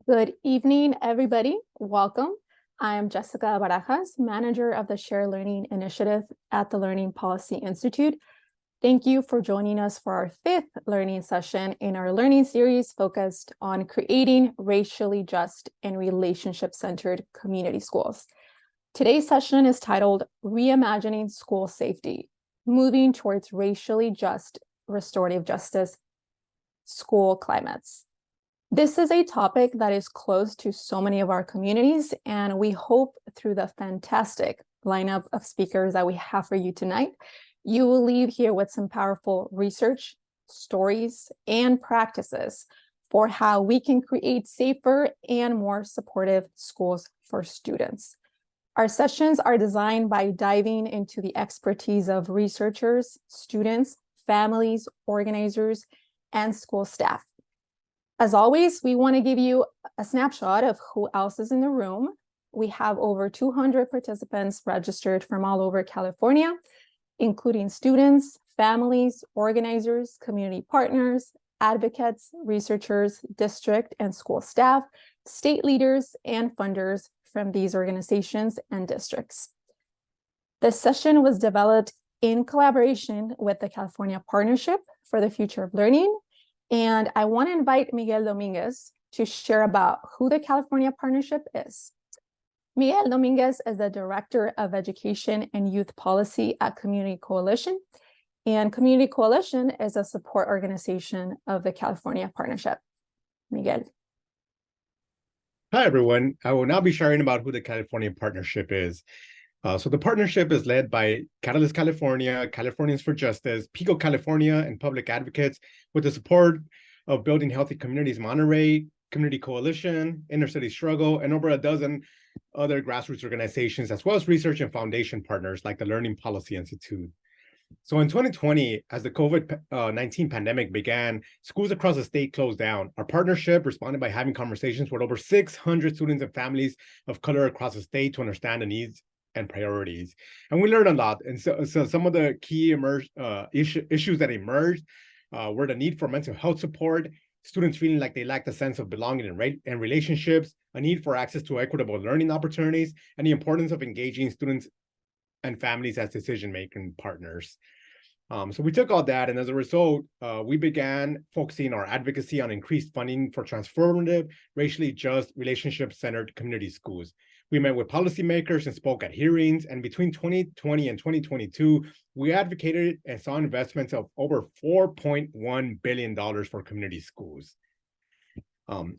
Good evening, everybody. Welcome. I am Jessica Barajas, manager of the Shared Learning Initiative at the Learning Policy Institute. Thank you for joining us for our fifth learning session in our learning series focused on creating racially just and relationship-centered community schools. Today's session is titled Reimagining School Safety, Moving Towards Racially Just Restorative Justice School Climates. This is a topic that is close to so many of our communities, and we hope through the fantastic lineup of speakers that we have for you tonight, you will leave here with some powerful research, stories, and practices for how we can create safer and more supportive schools for students. Our sessions are designed by diving into the expertise of researchers, students, families, organizers, and school staff. As always, we want to give you a snapshot of who else is in the room. We have over 200 participants registered from all over California, including students, families, organizers, community partners, advocates, researchers, district and school staff, state leaders, and funders from these organizations and districts. This session was developed in collaboration with the California Partnership for the Future of Learning. And I want to invite Miguel Dominguez to share about who the California Partnership is. Miguel Dominguez is the Director of Education and Youth Policy at Community Coalition. And Community Coalition is a support organization of the California Partnership. Miguel. Hi, everyone. I will now be sharing about who the California Partnership is. So the partnership is led by Catalyst California, Californians for Justice, PICO California, and public advocates with the support of Building Healthy Communities Monterey, Community Coalition, Inner City Struggle, and over a dozen other grassroots organizations, as well as research and foundation partners like the Learning Policy Institute. So in 2020, as the COVID-19 pandemic began, schools across the state closed down. Our partnership responded by having conversations with over 600 students and families of color across the state to understand the needs and priorities. And we learned a lot. And so some of the key issues that emerged were the need for mental health support, students feeling like they lacked a sense of belonging in relationships, a need for access to equitable learning opportunities, and the importance of engaging students and families as decision-making partners. So we took all that, and as a result, we began focusing our advocacy on increased funding for transformative, racially just, relationship-centered community schools. We met with policymakers and spoke at hearings, and between 2020 and 2022, we advocated and saw investments of over $4.1 billion for community schools.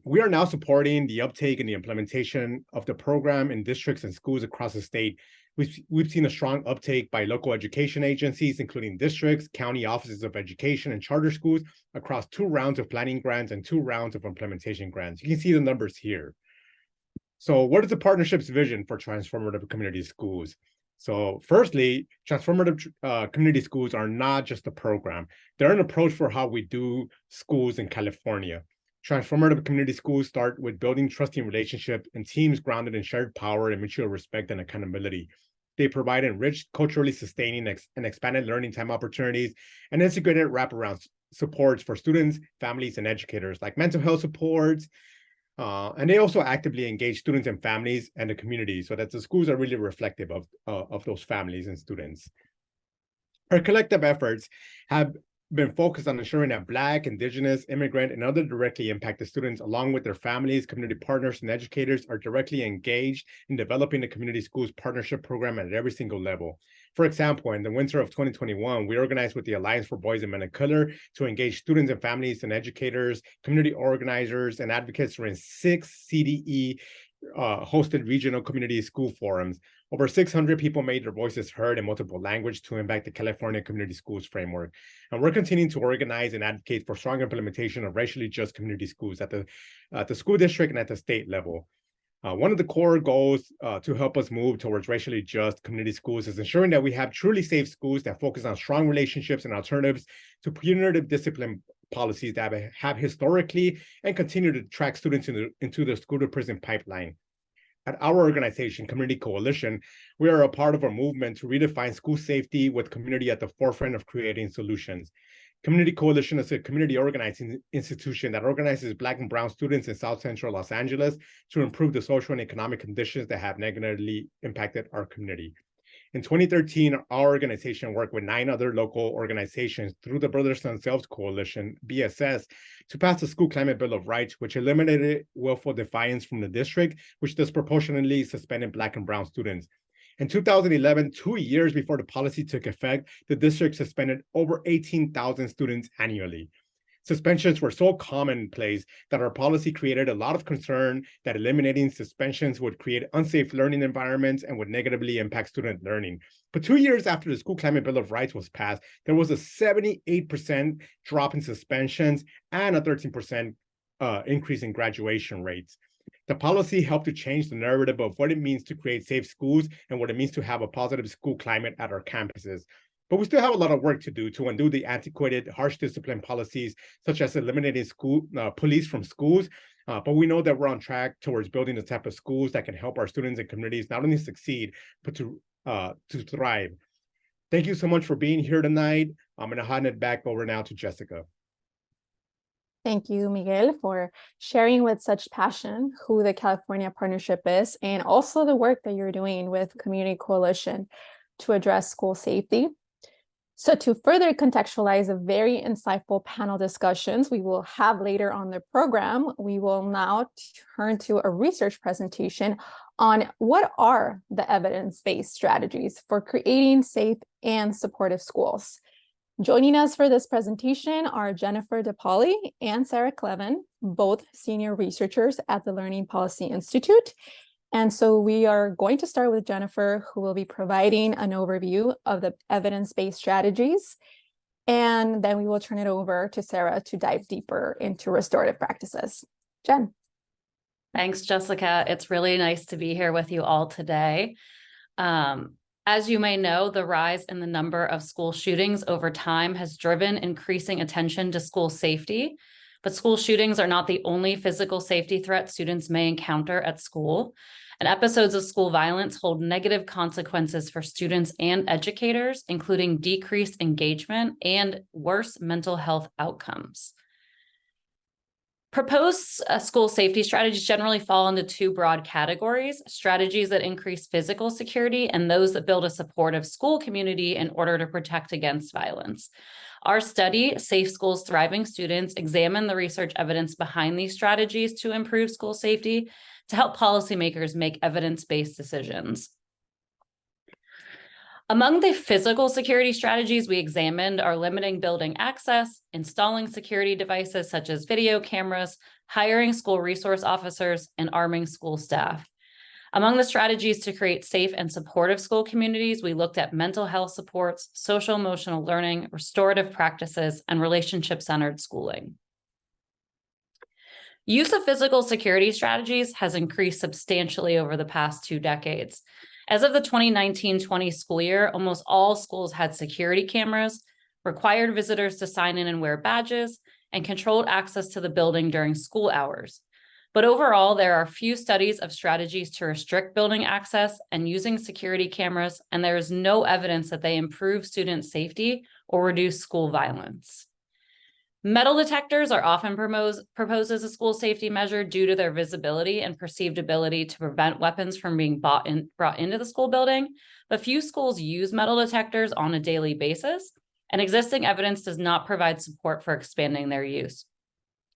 We are now supporting the uptake and the implementation of the program in districts and schools across the state. We've seen a strong uptake by local education agencies, including districts, county offices of education, and charter schools across 2 rounds of planning grants and 2 rounds of implementation grants. You can see the numbers here. So what is the partnership's vision for transformative community schools? So firstly, transformative community schools are not just a program. They're an approach for how we do schools in California. Transformative community schools start with building trusting relationships and teams grounded in shared power and mutual respect and accountability. They provide enriched, culturally sustaining and expanded learning time opportunities and integrated wraparound supports for students, families, and educators, like mental health supports. And they also actively engage students and families and the community so that the schools are really reflective of those families and students. Our collective efforts have been focused on ensuring that Black, Indigenous, immigrant, and other directly impacted students, along with their families, community partners, and educators, are directly engaged in developing the community schools partnership program at every single level. For example, in the winter of 2021, we organized with the Alliance for Boys and Men of Color to engage students and families and educators, community organizers, and advocates during 6 CDE hosted regional community school forums. Over 600 people made their voices heard in multiple languages to impact the California Community Schools framework. And we're continuing to organize and advocate for strong implementation of racially just community schools at the school district and at the state level. One of the core goals to help us move towards racially just community schools is ensuring that we have truly safe schools that focus on strong relationships and alternatives to punitive discipline policies that have historically and continue to track students into the school to prison pipeline. At our organization, Community Coalition, we are a part of a movement to redefine school safety with community at the forefront of creating solutions. Community Coalition is a community organizing institution that organizes Black and Brown students in South Central Los Angeles to improve the social and economic conditions that have negatively impacted our community. In 2013, our organization worked with 9 other local organizations through the Brothers and Selves Coalition, BSS, to pass the School Climate Bill of Rights, which eliminated willful defiance from the district, which disproportionately suspended Black and Brown students. In 2011, 2 years before the policy took effect, the district suspended over 18,000 students annually. Suspensions were so commonplace that our policy created a lot of concern that eliminating suspensions would create unsafe learning environments and would negatively impact student learning. But 2 years after the School Climate Bill of Rights was passed, there was a 78% drop in suspensions and a 13% increase in graduation rates. The policy helped to change the narrative of what it means to create safe schools and what it means to have a positive school climate at our campuses. But we still have a lot of work to do to undo the antiquated, harsh discipline policies, such as eliminating police from schools. But we know that we're on track towards building the type of schools that can help our students and communities not only succeed, but to thrive. Thank you so much for being here tonight. I'm going to hand it back over now to Jessica. Thank you, Miguel, for sharing with such passion who the California Partnership is and also the work that you're doing with Community Coalition to address school safety. So to further contextualize the very insightful panel discussions we will have later on the program, we will now turn to a research presentation on what are the evidence-based strategies for creating safe and supportive schools. Joining us for this presentation are Jennifer DePaoli and Sarah Klevan, both senior researchers at the Learning Policy Institute. And so we are going to start with Jennifer, who will be providing an overview of the evidence-based strategies. And then we will turn it over to Sarah to dive deeper into restorative practices. Jen. Thanks, Jessica. It's really nice to be here with you all today. As you may know, the rise in the number of school shootings over time has driven increasing attention to school safety. But school shootings are not the only physical safety threat students may encounter at school. And episodes of school violence hold negative consequences for students and educators, including decreased engagement and worse mental health outcomes. Proposed school safety strategies generally fall into 2 broad categories: strategies that increase physical security and those that build a supportive school community in order to protect against violence. Our study, Safe Schools, Thriving Students, examined the research evidence behind these strategies to improve school safety to help policymakers make evidence-based decisions. Among the physical security strategies we examined are limiting building access, installing security devices such as video cameras, hiring school resource officers, and arming school staff. Among the strategies to create safe and supportive school communities, we looked at mental health supports, social emotional learning, restorative practices, and relationship-centered schooling. Use of physical security strategies has increased substantially over the past 2 decades. As of the 2019-20 school year, almost all schools had security cameras, required visitors to sign in and wear badges, and controlled access to the building during school hours. But overall, there are few studies of strategies to restrict building access and using security cameras, and there is no evidence that they improve student safety or reduce school violence. Metal detectors are often proposed as a school safety measure due to their visibility and perceived ability to prevent weapons from being brought into the school building, but few schools use metal detectors on a daily basis, and existing evidence does not provide support for expanding their use.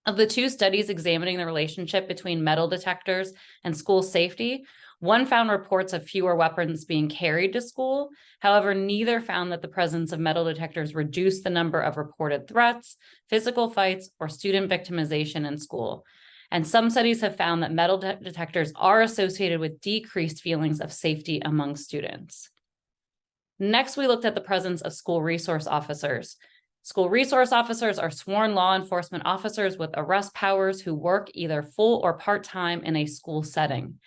Of the 2 studies examining the relationship between metal detectors and school safety, one found reports of fewer weapons being carried to school. However, neither found that the presence of metal detectors reduced the number of reported threats, physical fights, or student victimization in school. And some studies have found that metal detectors are associated with decreased feelings of safety among students. Next, we looked at the presence of school resource officers. School resource officers are sworn law enforcement officers with arrest powers who work either full or part-time in a school setting.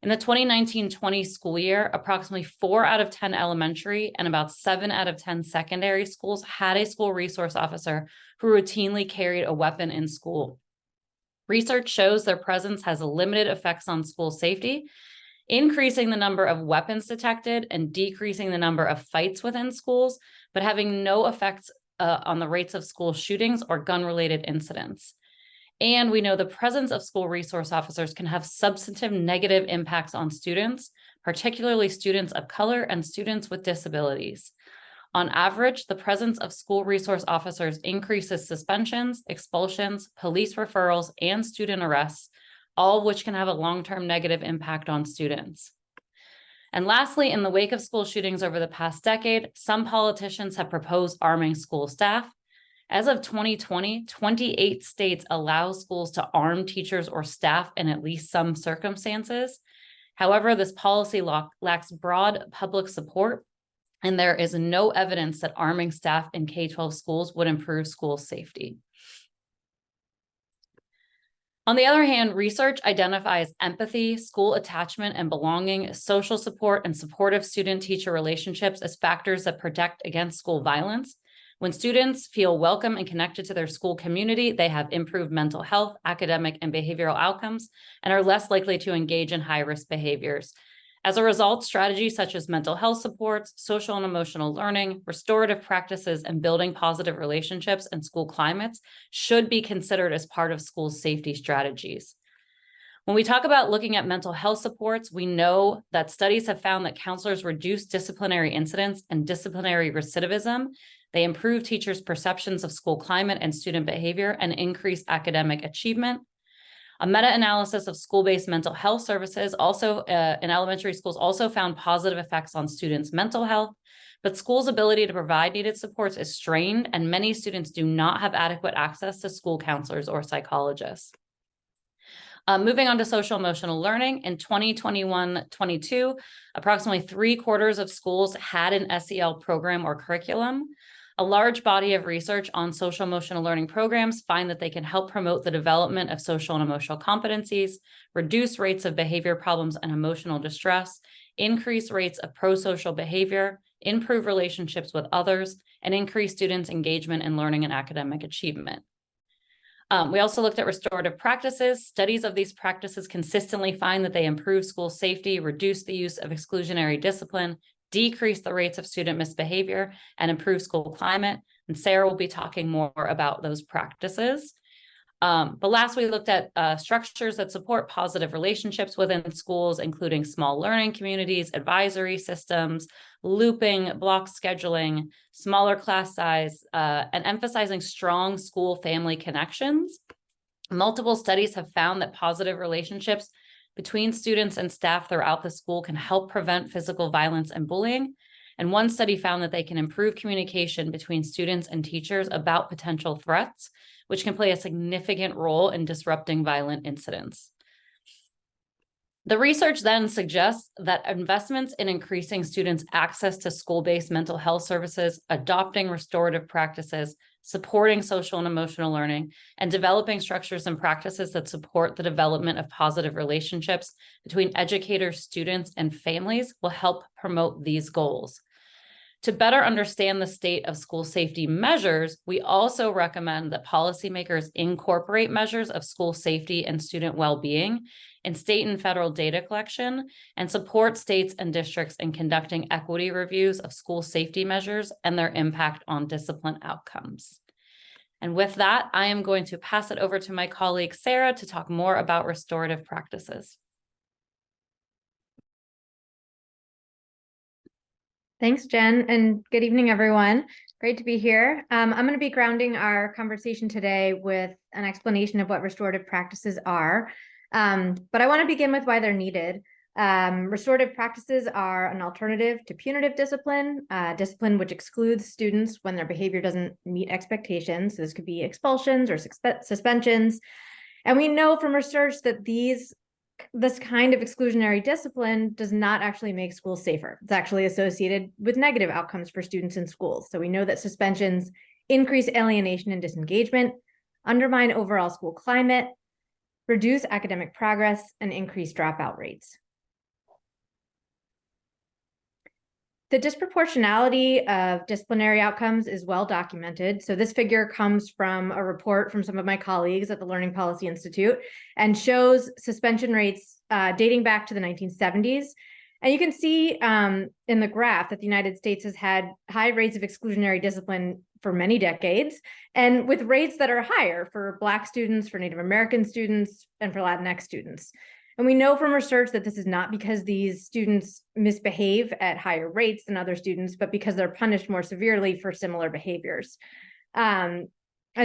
In the 2019-20 school year, approximately 4 out of 10 elementary and about 7 out of 10 secondary schools had a school resource officer who routinely carried a weapon in school. Research shows their presence has limited effects on school safety, increasing the number of weapons detected and decreasing the number of fights within schools, but having no effects on the rates of school shootings or gun-related incidents. And we know the presence of school resource officers can have substantive negative impacts on students, particularly students of color and students with disabilities. On average, the presence of school resource officers increases suspensions, expulsions, police referrals, and student arrests, all of which can have a long-term negative impact on students. And lastly, in the wake of school shootings over the past decade, some politicians have proposed arming school staff. As of 2020, 28 states allow schools to arm teachers or staff in at least some circumstances. However, this policy lacks broad public support, and there is no evidence that arming staff in K-12 schools would improve school safety. On the other hand, research identifies empathy, school attachment and belonging, social support, and supportive student-teacher relationships as factors that protect against school violence. When students feel welcome and connected to their school community, they have improved mental health, academic, and behavioral outcomes, and are less likely to engage in high-risk behaviors. As a result, strategies such as mental health supports, social and emotional learning, restorative practices, and building positive relationships and school climates should be considered as part of school safety strategies. When we talk about looking at mental health supports, we know that studies have found that counselors reduce disciplinary incidents and disciplinary recidivism. They improve teachers' perceptions of school climate and student behavior and increase academic achievement. A meta-analysis of school-based mental health services also in elementary schools also found positive effects on students' mental health, but schools' ability to provide needed supports is strained, and many students do not have adequate access to school counselors or psychologists. Moving on to social emotional learning, in 2021-22, approximately 3/4 of schools had an SEL program or curriculum. A large body of research on social emotional learning programs find that they can help promote the development of social and emotional competencies, reduce rates of behavior problems and emotional distress, increase rates of pro-social behavior, improve relationships with others, and increase students' engagement in learning and academic achievement. We also looked at restorative practices. Studies of these practices consistently find that they improve school safety, reduce the use of exclusionary discipline, decrease the rates of student misbehavior, and improve school climate. And Sarah will be talking more about those practices. But last, we looked at structures that support positive relationships within schools, including small learning communities, advisory systems, looping, block scheduling, smaller class size, and emphasizing strong school-family connections. Multiple studies have found that positive relationships between students and staff throughout the school can help prevent physical violence and bullying. And one study found that they can improve communication between students and teachers about potential threats, which can play a significant role in disrupting violent incidents. The research then suggests that investments in increasing students' access to school-based mental health services, adopting restorative practices, supporting social and emotional learning, and developing structures and practices that support the development of positive relationships between educators, students, and families will help promote these goals. To better understand the state of school safety measures, we also recommend that policymakers incorporate measures of school safety and student well-being in state and federal data collection and support states and districts in conducting equity reviews of school safety measures and their impact on discipline outcomes. And with that, I am going to pass it over to my colleague, Sarah, to talk more about restorative practices. Thanks, Jen, and good evening, everyone. Great to be here. I'm going to be grounding our conversation today with an explanation of what restorative practices are, but I want to begin with why they're needed. Restorative practices are an alternative to punitive discipline, discipline which excludes students when their behavior doesn't meet expectations. So this could be expulsions or suspensions. And we know from research that this kind of exclusionary discipline does not actually make schools safer. It's actually associated with negative outcomes for students in schools. So we know that suspensions increase alienation and disengagement, undermine overall school climate, reduce academic progress, and increase dropout rates. The disproportionality of disciplinary outcomes is well documented. So this figure comes from a report from some of my colleagues at the Learning Policy Institute and shows suspension rates dating back to the 1970s. And you can see in the graph that the United States has had high rates of exclusionary discipline for many decades, and with rates that are higher for Black students, for Native American students, and for Latinx students. And we know from research that this is not because these students misbehave at higher rates than other students, but because they're punished more severely for similar behaviors. And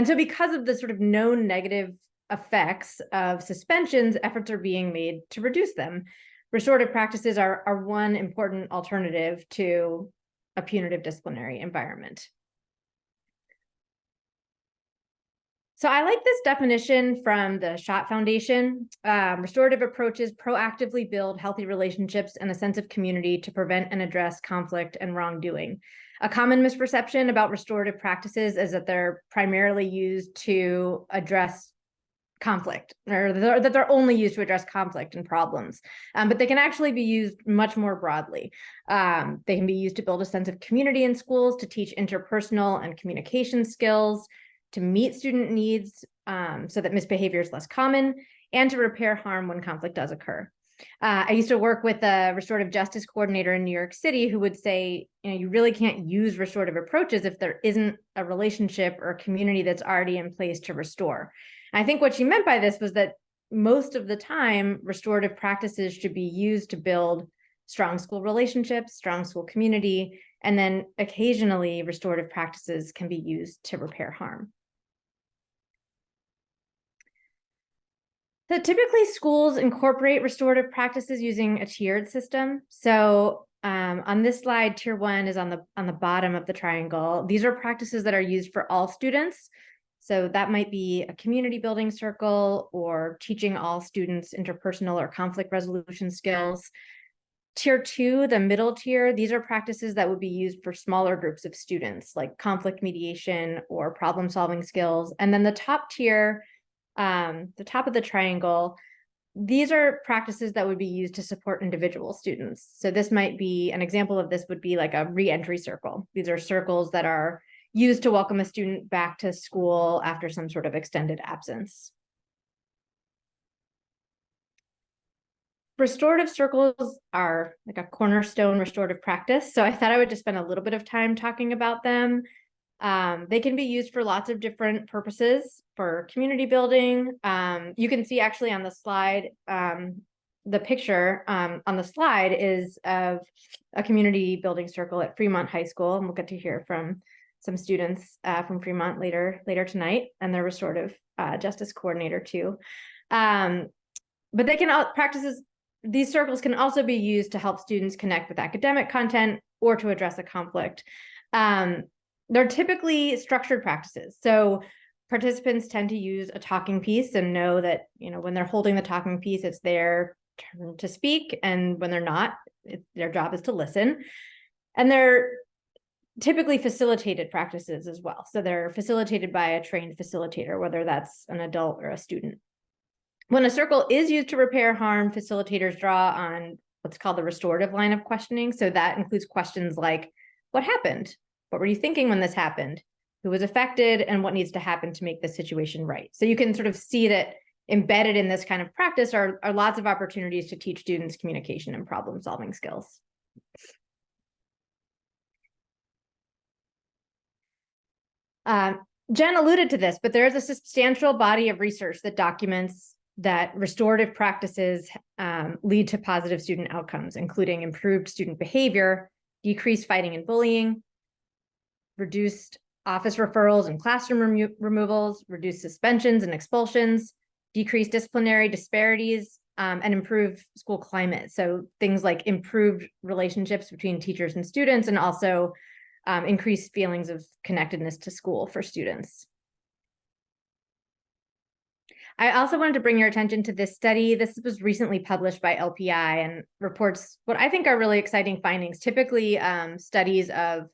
so because of the sort of known negative effects of suspensions, efforts are being made to reduce them. Restorative practices are one important alternative to a punitive disciplinary environment. So I like this definition from the Schott Foundation. Restorative approaches proactively build healthy relationships and a sense of community to prevent and address conflict and wrongdoing. A common misperception about restorative practices is that they're primarily used to address conflict, or that they're only used to address conflict and problems, but they can actually be used much more broadly. They can be used to build a sense of community in schools, to teach interpersonal and communication skills, to meet student needs so that misbehavior is less common, and to repair harm when conflict does occur. I used to work with a restorative justice coordinator in New York City who would say, you really can't use restorative approaches if there isn't a relationship or a community that's already in place to restore. And I think what she meant by this was that most of the time, restorative practices should be used to build strong school relationships, strong school community, and then occasionally restorative practices can be used to repair harm. So typically schools incorporate restorative practices using a tiered system. So on this slide, tier 1 is on the bottom of the triangle. These are practices that are used for all students. So that might be a community building circle or teaching all students interpersonal or conflict resolution skills. Tier 2, the middle tier, these are practices that would be used for smaller groups of students, like conflict mediation or problem solving skills. And then the top tier, the top of the triangle, these are practices that would be used to support individual students. So this might be, an example of this would be like a re-entry circle. These are circles that are used to welcome a student back to school after some sort of extended absence. Restorative circles are like a cornerstone restorative practice. So I thought I would just spend a little bit of time talking about them. They can be used for lots of different purposes, for community building. You can see actually on the slide, the picture on the slide is of a community building circle at Fremont High School. And we'll get to hear from some students from Fremont later tonight, and their restorative justice coordinator too. But they can these circles can also be used to help students connect with academic content or to address a conflict. They're typically structured practices. So participants tend to use a talking piece and know that, when they're holding the talking piece, it's their turn to speak. And when they're not, their job is to listen. And they're typically facilitated practices as well. So they're facilitated by a trained facilitator, whether that's an adult or a student. When a circle is used to repair harm, facilitators draw on what's called the restorative line of questioning. So that includes questions like, what happened? What were you thinking when this happened? Who was affected? And what needs to happen to make this situation right? So you can sort of see that embedded in this kind of practice are lots of opportunities to teach students communication and problem solving skills. Jen alluded to this, but there is a substantial body of research that documents that restorative practices lead to positive student outcomes, including improved student behavior, decreased fighting and bullying, reduced office referrals and classroom removals, reduced suspensions and expulsions, decreased disciplinary disparities, and improved school climate. So things like improved relationships between teachers and students, and also increased feelings of connectedness to school for students. I also wanted to bring your attention to this study. This was recently published by LPI and reports what I think are really exciting findings. Typically, studies of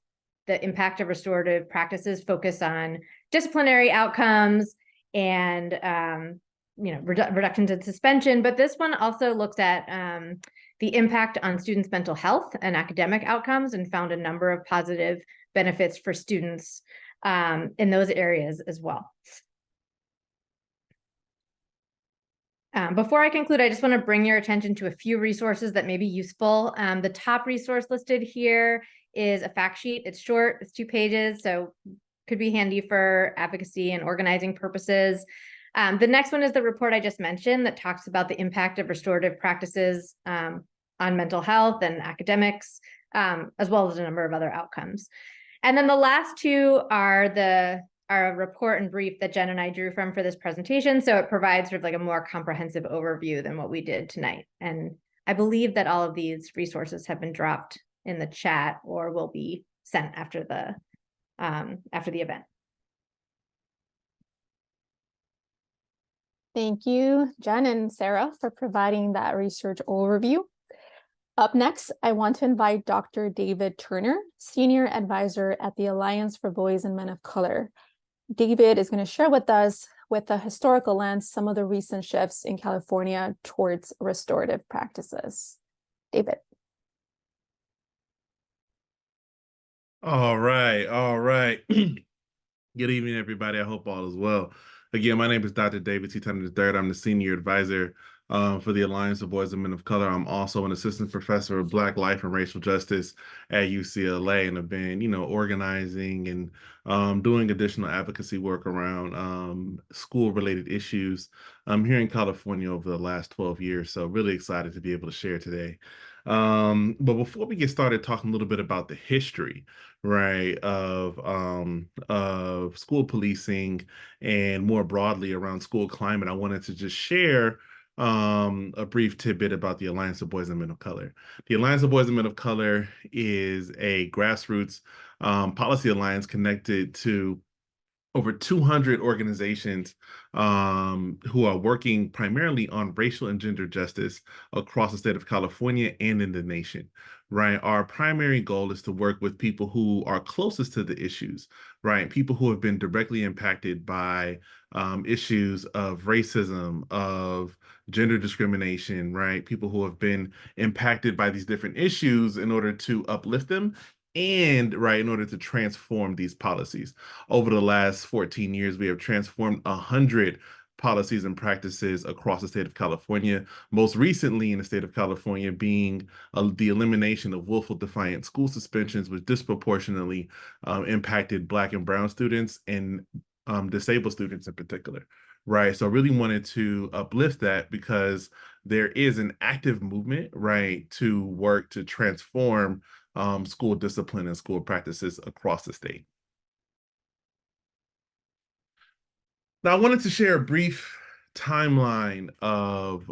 the impact of restorative practices focus on disciplinary outcomes and reductions in suspension, but this one also looked at the impact on students' mental health and academic outcomes, and found a number of positive benefits for students in those areas as well. Before I conclude, I just want to bring your attention to a few resources that may be useful. The top resource listed here is a fact sheet. It's short, it's 2 pages, so could be handy for advocacy and organizing purposes. The next one is the report I just mentioned that talks about the impact of restorative practices on mental health and academics, as well as a number of other outcomes. And then the last two are our report and brief that Jen and I drew from for this presentation. So it provides sort of like a more comprehensive overview than what we did tonight. And I believe that all of these resources have been dropped in the chat or will be sent after the event. Thank you, Jen and Sarah, for providing that research overview. Up next, I want to invite Dr. David Turner, Senior Advisor at the Alliance for Boys and Men of Color. David is going to share with us, with a historical lens, some of the recent shifts in California towards restorative practices. David. All right. Good evening, everybody. I hope all is well. Again, my name is Dr. David T. Turner III. I'm the Senior Advisor for the Alliance of Boys and Men of Color. I'm also an Assistant Professor of Black Life and Racial Justice at UCLA, and have been, organizing and doing additional advocacy work around school-related issues here in California over the last 12 years. So really excited to be able to share today. But before we get started talking a little bit about the history, right, of school policing and more broadly around school climate, I wanted to just share a brief tidbit about the Alliance of Boys and Men of Color. The Alliance of Boys and Men of Color is a grassroots policy alliance connected to over 200 organizations who are working primarily on racial and gender justice across the state of California and in the nation, right? Our primary goal is to work with people who are closest to the issues, right? People who have been directly impacted by issues of racism, of gender discrimination, right? People who have been impacted by these different issues in order to uplift them and, right, in order to transform these policies. Over the last 14 years, we have transformed 100 policies and practices across the state of California, most recently in the state of California being the elimination of willful defiant school suspensions, which disproportionately impacted Black and Brown students and disabled students in particular. Right. So I really wanted to uplift that because there is an active movement, right, to work to transform school discipline and school practices across the state. Now, I wanted to share a brief timeline of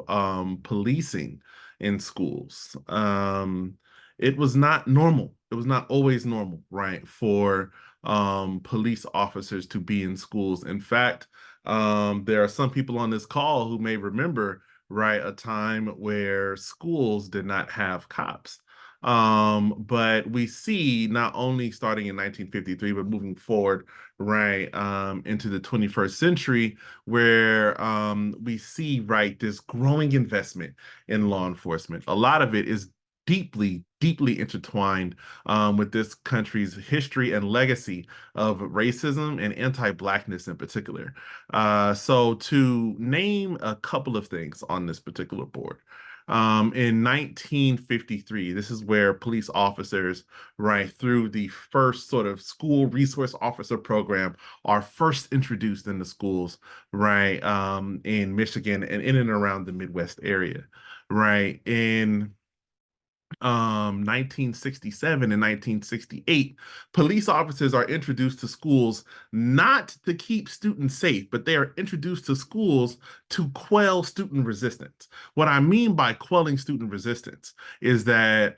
policing in schools. It was not normal. It was not always normal, right, for police officers to be in schools. In fact, there are some people on this call who may remember, right, a time where schools did not have cops. But we see not only starting in 1953, but moving forward, right, into the 21st century, where we see, right, this growing investment in law enforcement. A lot of it is deeply intertwined with this country's history and legacy of racism and anti-Blackness in particular. So to name a couple of things on this particular board, in 1953, this is where police officers, right, through the first sort of school resource officer program, are first introduced in the schools, right, in Michigan and in and around the Midwest area, right? In 1967 and 1968, police officers are introduced to schools not to keep students safe, but they are introduced to schools to quell student resistance. What I mean by quelling student resistance is that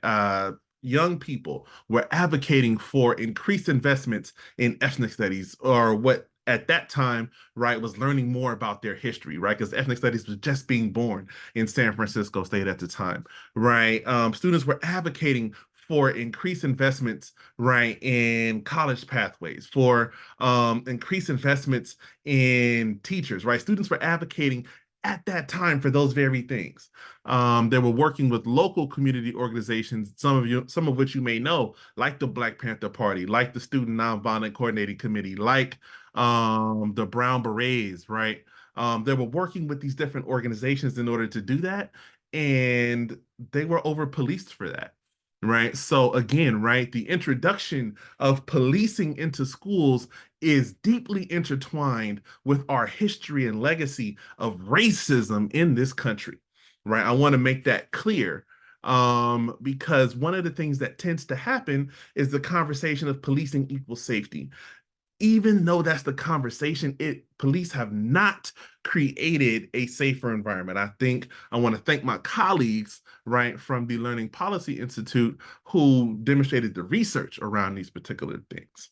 young people were advocating for increased investments in ethnic studies, or what at that time, right, was learning more about their history, right? Because ethnic studies was just being born in San Francisco State at the time, right? Students were advocating for increased investments, right, in college pathways, for increased investments in teachers, right? Students were advocating at that time for those very things. They were working with local community organizations, some of which you may know, like the Black Panther Party, like the Student Nonviolent Coordinating Committee, like the Brown Berets, right? They were working with these different organizations in order to do that, and they were over-policed for that, right? So again, right, the introduction of policing into schools is deeply intertwined with our history and legacy of racism in this country, right? I want to make that clear, because one of the things that tends to happen is the conversation of policing equals safety. Even though that's the conversation, police have not created a safer environment. I want to thank my colleagues, right, from the Learning Policy Institute who demonstrated the research around these particular things.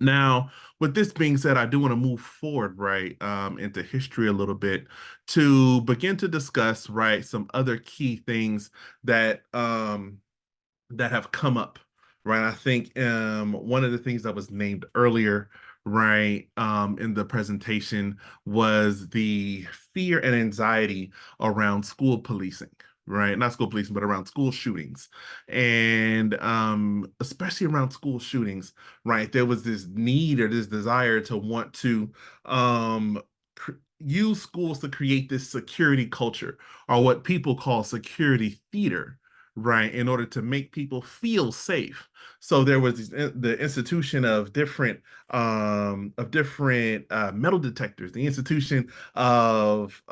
Now, with this being said, I do want to move forward, right, into history a little bit to begin to discuss, right, some other key things that that have come up, right? I think one of the things that was named earlier, right, in the presentation was the fear and anxiety around school policing, right? Not school policing, but around school shootings. And especially around school shootings, right? There was this need or this desire to want to use schools to create this security culture, or what people call security theater, right, in order to make people feel safe. So there was the institution of different metal detectors, the institution of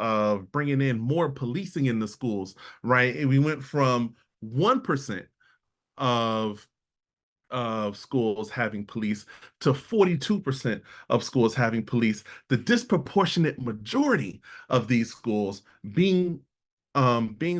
bringing in more policing in the schools, right? And we went from 1% of schools having police to 42% of schools having police. The disproportionate majority of these schools being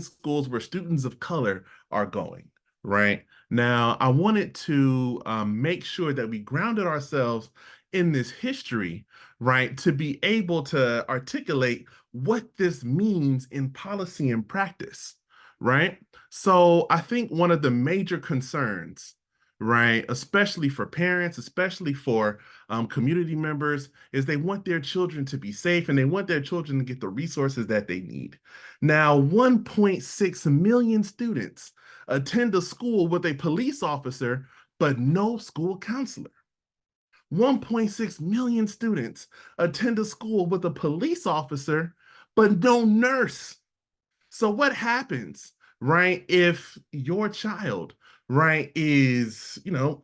schools where students of color are going, right? Now, I wanted to make sure that we grounded ourselves in this history, right, to be able to articulate what this means in policy and practice, right? So I think one of the major concerns, right, especially for parents, especially for community members, is they want their children to be safe and they want their children to get the resources that they need. Now, 1.6 million students attend a school with a police officer, but no school counselor. 1.6 million students attend a school with a police officer, but no nurse. So what happens, right, if your child, right, is,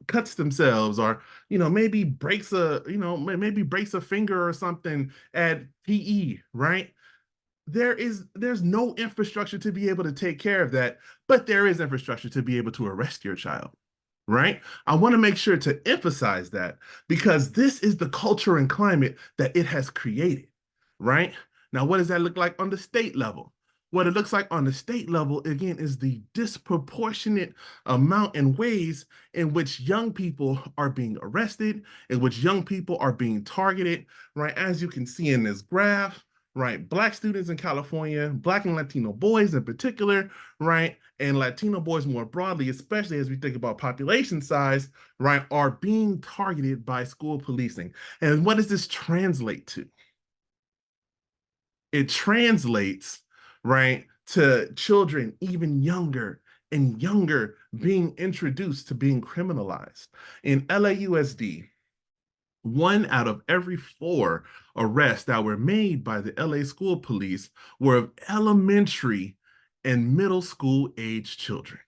cuts themselves, or, maybe breaks a finger or something at PE, right? There's no infrastructure to be able to take care of that, but there is infrastructure to be able to arrest your child, right? I want to make sure to emphasize that, because this is the culture and climate that it has created, right? Now, what does that look like on the state level? What it looks like on the state level, again, is the disproportionate amount and ways in which young people are being arrested, in which young people are being targeted, right? As you can see in this graph, right? Black students in California, Black and Latino boys in particular, right? And Latino boys more broadly, especially as we think about population size, right, are being targeted by school policing. And what does this translate to? It translates, right, to children even younger and younger being introduced to being criminalized. In LAUSD, 1 out of every 4 arrests that were made by the LA school police were of elementary and middle school age children.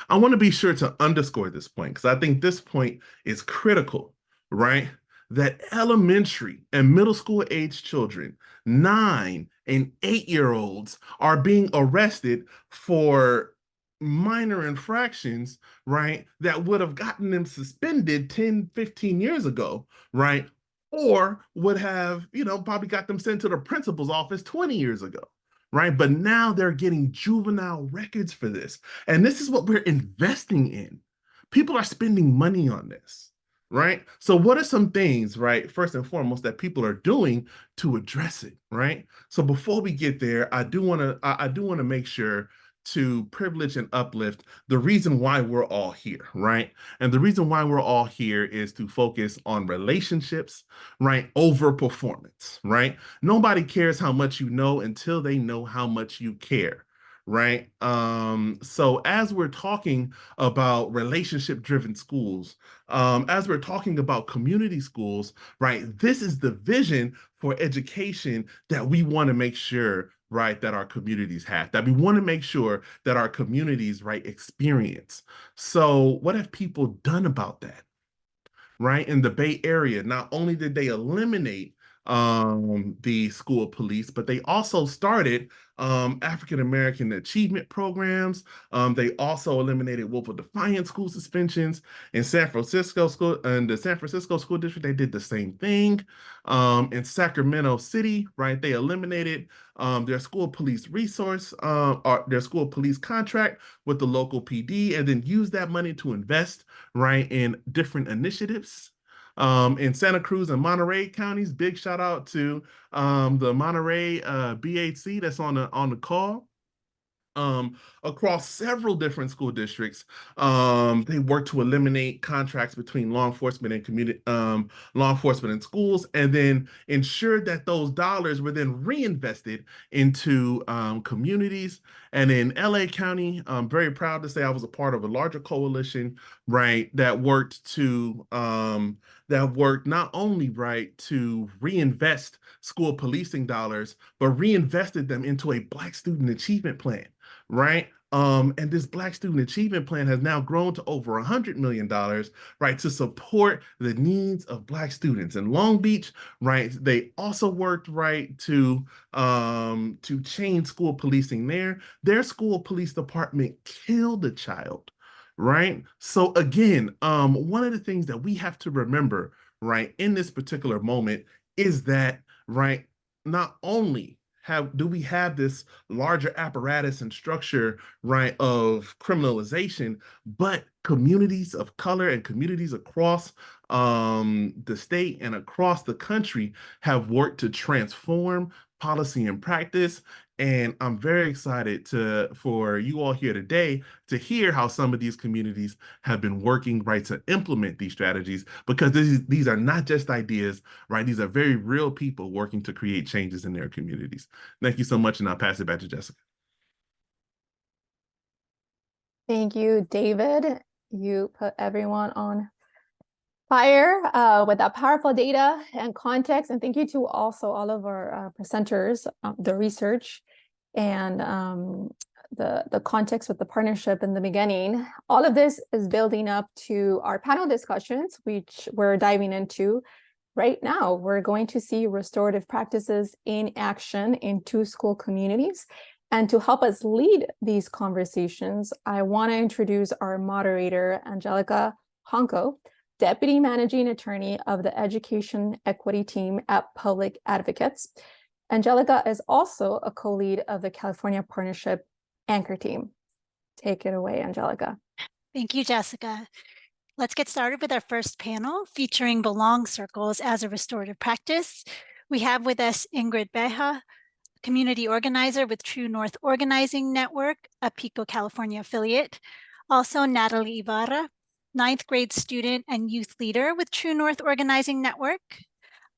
I want to be sure to underscore this point because I think this point is critical, right? That elementary and middle school age children, 9 and 8-year-olds, are being arrested for minor infractions, right, that would have gotten them suspended 10, 15 years ago, right? Or would have, probably got them sent to the principal's office 20 years ago, right? But now they're getting juvenile records for this. And this is what we're investing in. People are spending money on this, right? So what are some things, right, first and foremost, that people are doing to address it, right? So before we get there, I do want to make sure to privilege and uplift the reason why we're all here, right? And the reason why we're all here is to focus on relationships, right, over performance, right? Nobody cares how much you know until they know how much you care, right? So as we're talking about relationship-driven schools, as we're talking about community schools, right, this is the vision for education that we want to make sure, right, that our communities have, that we want to make sure that our communities, right, experience. So what have people done about that? right? In the Bay Area, not only did they eliminate the school police, but they also started African American achievement programs. They also eliminated willful defiance school suspensions. In San Francisco school, and the San Francisco school district, they did the same thing. In Sacramento City, right, they eliminated their school police resource, or their school police contract with the local PD, and then used that money to invest, right, in different initiatives. In Santa Cruz and Monterey counties, big shout out to the Monterey BHC that's on the call. Across several different school districts, they work to eliminate contracts between law enforcement and community, law enforcement and schools, and then ensure that those dollars were then reinvested into communities. And in LA County, I'm very proud to say I was a part of a larger coalition, right, that worked not only, right, to reinvest school policing dollars, but reinvested them into a Black Student Achievement Plan, right? And this Black Student Achievement Plan has now grown to over $100 million, right, to support the needs of Black students. In Long Beach, right, they also worked, right, to change school policing there. Their school police department killed a child, right? So again, one of the things that we have to remember, right, in this particular moment is that, right, not only do we have this larger apparatus and structure, right, of criminalization, but communities of color and communities across the state and across the country have worked to transform policy and practice. And I'm very excited for you all here today to hear how some of these communities have been working, right, to implement these strategies, because these are not just ideas, right? These are very real people working to create changes in their communities. Thank you so much, and I'll pass it back to Jessica. Thank you, David. You put everyone on fire with that powerful data and context. And thank you to also all of our presenters, the research and the context with the partnership in the beginning. All of this is building up to our panel discussions, which we're diving into right now. We're going to see restorative practices in action in 2 school communities. And to help us lead these conversations, I want to introduce our moderator, Angelica Honko, Deputy Managing Attorney of the Education Equity Team at Public Advocates. Angelica is also a co-lead of the California Partnership Anchor Team. Take it away, Angelica. Thank you, Jessica. Let's get started with our first panel featuring belong circles as a restorative practice. We have with us Ingrid Beja, community organizer with True North Organizing Network, a Pico, California affiliate. Also, Natalie Ibarra, 9th grade student and youth leader with True North Organizing Network.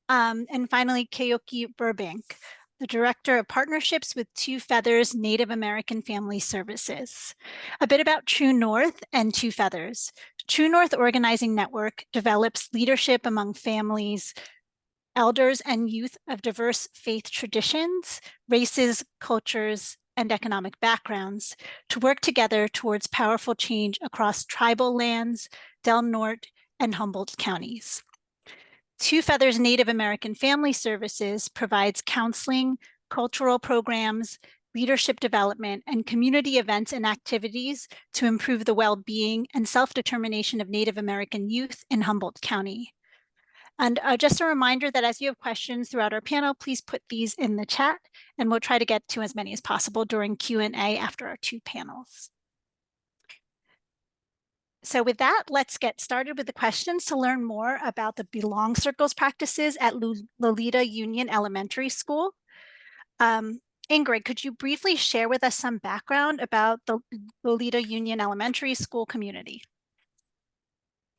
And finally, Keoki Burbank, the Director of Partnerships with Two Feathers Native American Family Services. A bit about True North and Two Feathers. True North Organizing Network develops leadership among families, elders, and youth of diverse faith traditions, races, cultures, and economic backgrounds to work together towards powerful change across tribal lands, Del Norte, and Humboldt counties. Two Feathers Native American Family Services provides counseling, cultural programs, leadership development, and community events and activities to improve the well-being and self-determination of Native American youth in Humboldt County. And just a reminder that as you have questions throughout our panel, please put these in the chat, and we'll try to get to as many as possible during Q&A after our 2 panels. So with that, let's get started with the questions to learn more about the Belong Circles practices at Loleta Union Elementary School. Ingrid, could you briefly share with us some background about the Loleta Union Elementary School community?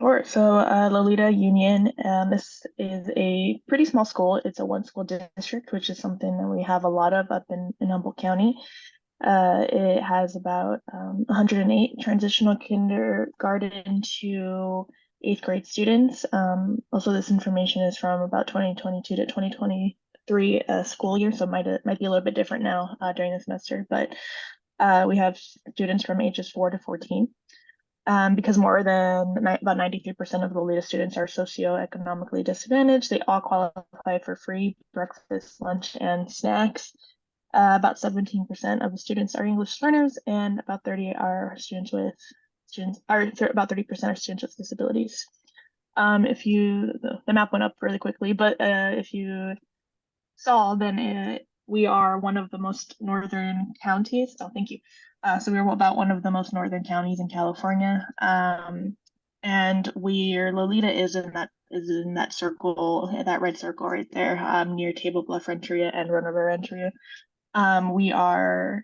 Sure. So Loleta Union, this is a pretty small school. It's a 1 school district, which is something that we have a lot of up in Humboldt County. It has about 108 transitional kindergarten to 8th grade students. Also, this information is from about 2022 to 2023 school year, so it might be a little bit different now during the semester. But we have students from ages 4 to 14. Because more than about 93% of Loleta students are socioeconomically disadvantaged. They all qualify for free breakfast, lunch, and snacks. About 17% of the students are English learners, and about 30% are students with disabilities. If you the map went up really quickly, but if you saw, then we are one of the most northern counties. Oh, thank you. So we're about one of the most northern counties in California. And Loleta is in that circle, that red circle right there, near Table Bluff Renteria and Roanoke Renteria. We are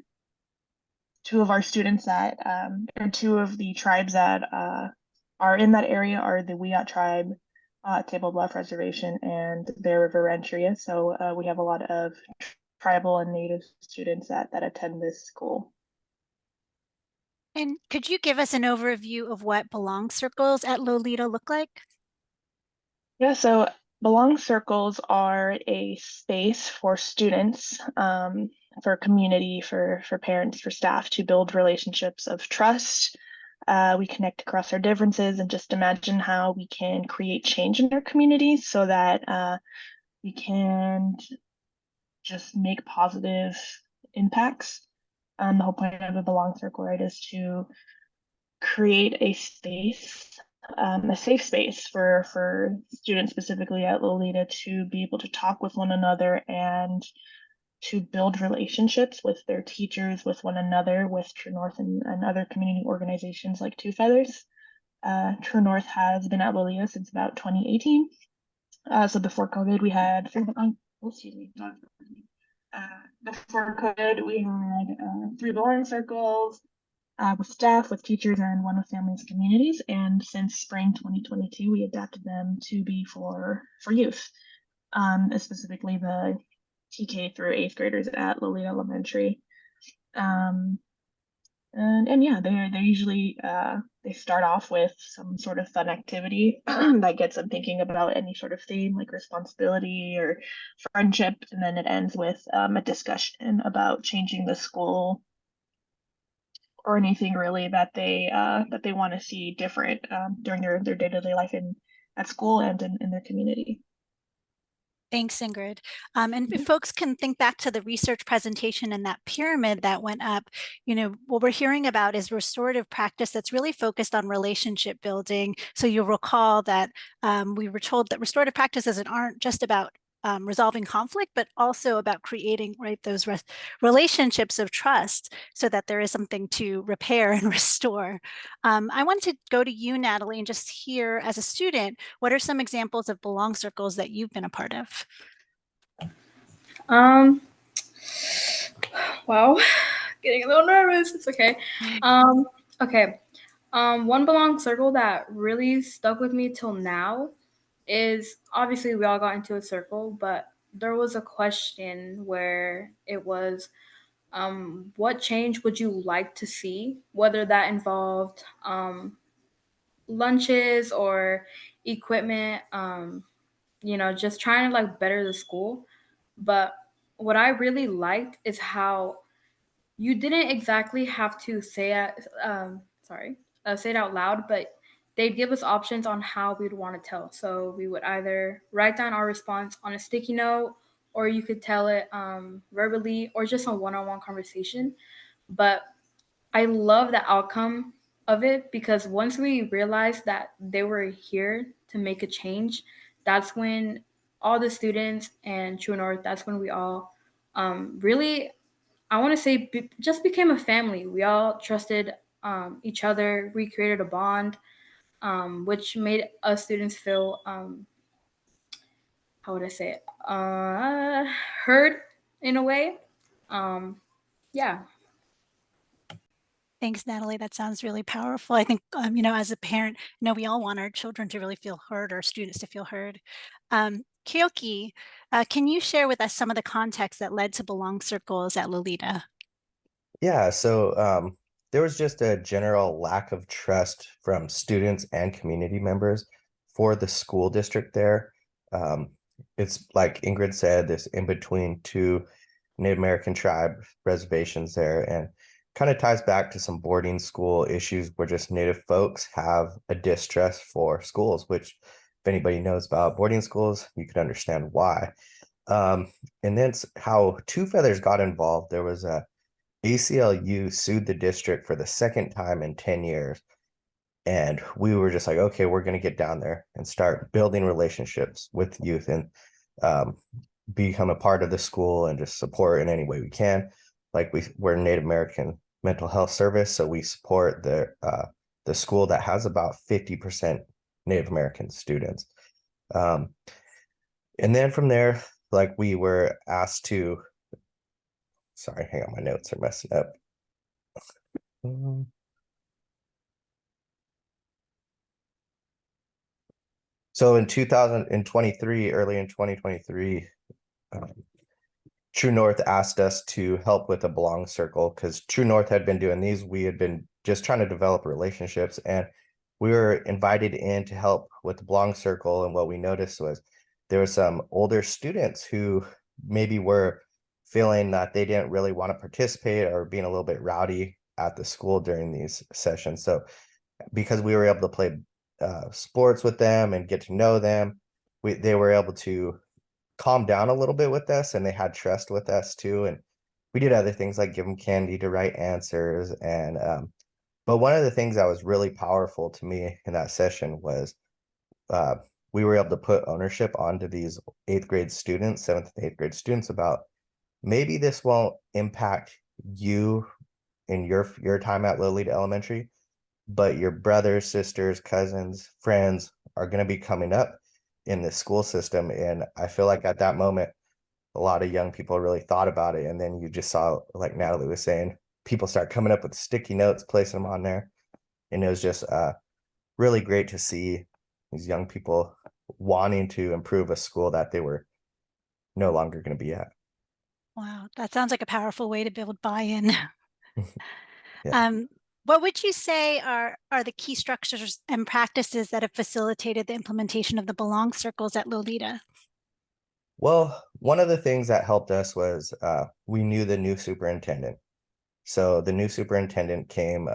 two of our students that or two of the tribes that are in that area are the Wiyot tribe, Table Bluff Reservation, and Bear River Rancheria. So we have a lot of tribal and native students that attend this school. And could you give us an overview of what Belong Circles at Loleta look like? Yeah, so Belong Circles are a space for students, for community, for parents, for staff to build relationships of trust. We connect across our differences and just imagine how we can create change in our communities so that we can just make positive impacts. The whole point of a Belong Circle, right, is to create a space, a safe space for students specifically at Loleta to be able to talk with one another and to build relationships with their teachers, with one another, with True North and other community organizations like Two Feathers. True North has been at Loleta since about 2018. So before COVID, we had before COVID, we had 3 Belonging Circles with staff, with teachers, and 1 with families, communities. And since spring 2022, we adapted them to be for youth, specifically the TK through 8th graders at Loleta Elementary. And yeah, they're usually they start off with some sort of fun activity that gets them thinking about any sort of theme like responsibility or friendship, and then it ends with a discussion about changing the school or anything really that they want to see different during their day-to-day life at school and in their community. Thanks, Ingrid. And if folks can think back to the research presentation and that pyramid that went up, what we're hearing about is restorative practice that's really focused on relationship building. So you'll recall that we were told that restorative practices aren't just about resolving conflict, but also about creating those relationships of trust so that there is something to repair and restore. I want to go to you, Natalie, and just hear, as a student, what are some examples of Belong Circles that you've been a part of? Wow, getting a little nervous. It's okay. Okay. One Belong Circle that really stuck with me till now is, obviously we all got into a circle, but there was a question where it was, what change would you like to see? Whether that involved lunches or equipment, just trying to better the school. But what I really liked is how you didn't exactly have to say it out loud, but they'd give us options on how we'd want to tell. So we would either write down our response on a sticky note, or you could tell it verbally, or just a one-on-one conversation. But I love the outcome of it, because once we realized that they were here to make a change, that's when all the students and True North, that's when we all really, I want to say, just became a family. We all trusted each other. We created a bond, which made us students feel, how would I say it, heard in a way. Yeah. Thanks, Natalie. That sounds really powerful. I think, as a parent, we all want our children to really feel heard, or students to feel heard. Kyoki, can you share with us some of the context that led to Belong Circles at Loleta? Yeah, so there was just a general lack of trust from students and community members for the school district there. It's like Ingrid said, this in between 2 Native American tribe reservations there, and kind of ties back to some boarding school issues where just Native folks have a distrust for schools, which if anybody knows about boarding schools, you can understand why. And then how Two Feathers got involved. There was a ACLU sued the district for the second time in 10 years. And we were just like, okay, we're going to get down there and start building relationships with youth and become a part of the school and just support in any way we can. Like we're Native American mental health service, so we support the school that has about 50% Native American students. And then from there, like we were asked to, sorry, hang on, my notes are messing up. So in 2023, early in 2023, True North asked us to help with a Belong Circle because True North had been doing these. We had been just trying to develop relationships, and we were invited in to help with the Belong Circle. And what we noticed was there were some older students who maybe were feeling that they didn't really want to participate or being a little bit rowdy at the school during these sessions. So because we were able to play sports with them and get to know them, they were able to calm down a little bit with us, and they had trust with us too. And we did other things like give them candy to write answers. And but one of the things that was really powerful to me in that session was we were able to put ownership onto these 8th grade students, 7th and 8th grade students, about maybe this won't impact you in your time at Loleta Elementary, but your brothers, sisters, cousins, friends are going to be coming up in the school system. And I feel like at that moment, a lot of young people really thought about it. And then you just saw, like Natalie was saying, people start coming up with sticky notes, placing them on there. And it was just really great to see these young people wanting to improve a school that they were no longer going to be at. Wow, that sounds like a powerful way to build buy-in. Yeah. What would you say are the key structures and practices that have facilitated the implementation of the Belong Circles at Loleta? Well, one of the things that helped us was we knew the new superintendent. So the new superintendent came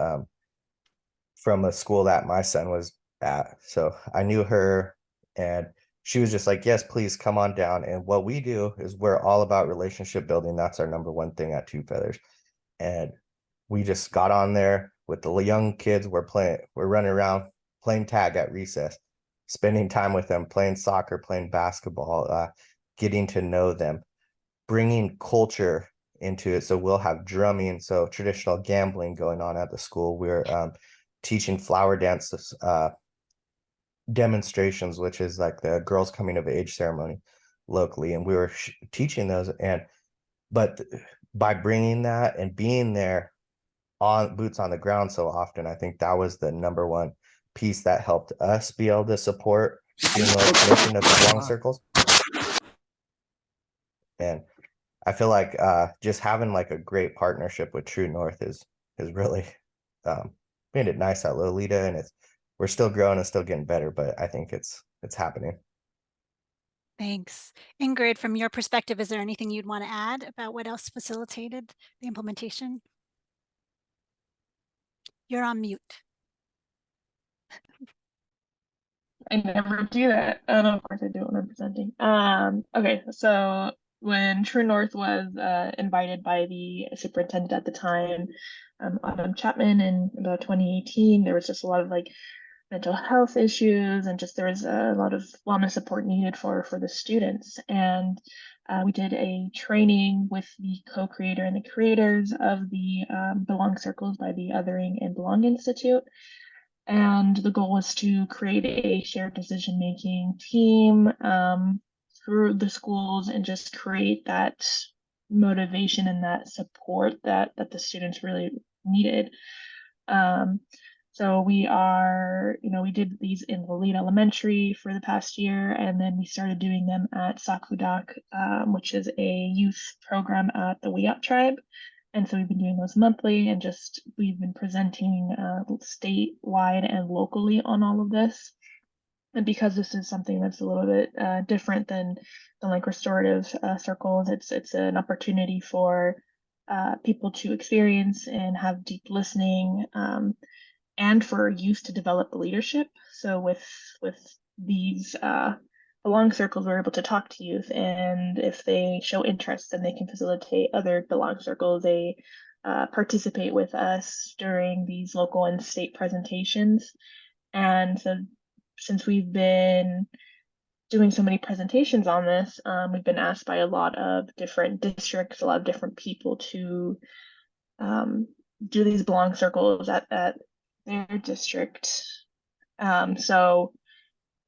from a school that my son was at. So I knew her, and she was just like, yes, please come on down. And what we do is we're all about relationship building. That's our number one thing at Two Feathers. And we just got on there with the young kids. We're running around playing tag at recess, spending time with them, playing soccer, playing basketball, getting to know them, bringing culture into it. So we'll have drumming, so traditional gambling going on at the school. We're teaching flower dance demonstrations, which is like the girls coming of age ceremony locally. And we were teaching those. But by bringing that and being there on boots on the ground so often, I think that was the number one piece that helped us be able to support the mission of the Belong Circles. And I feel like just having like a great partnership with True North is really made it nice at Loleta, and we're still growing and still getting better, but I think it's happening. Thanks. Ingrid, from your perspective, is there anything you'd want to add about what else facilitated the implementation? You're on mute. I never do that. Of course I do it when I'm presenting. Okay, so when True North was invited by the superintendent at the time, Autumn Chapman, in about 2018, there was just a lot of like mental health issues, and just there was a lot of wellness support needed for the students. And we did a training with the co-creator and the creators of the Belong Circles by the Othering and Belong Institute. And the goal was to create a shared decision-making team through the schools and just create that motivation and that support that the students really needed. So we did these in Loleta Elementary for the past year, and then we started doing them at Sakudak, which is a youth program at the Wiyot tribe. And so we've been doing those monthly, and we've been presenting statewide and locally on all of this. And because this is something that's a little bit different than like restorative circles, it's an opportunity for people to experience and have deep listening, and for youth to develop leadership. So with these belong circles, we're able to talk to youth, and if they show interest, then they can facilitate other belong circles. They participate with us during these local and state presentations. And so since we've been doing so many presentations on this, we've been asked by a lot of different districts, a lot of different people to do these belong circles at their district. So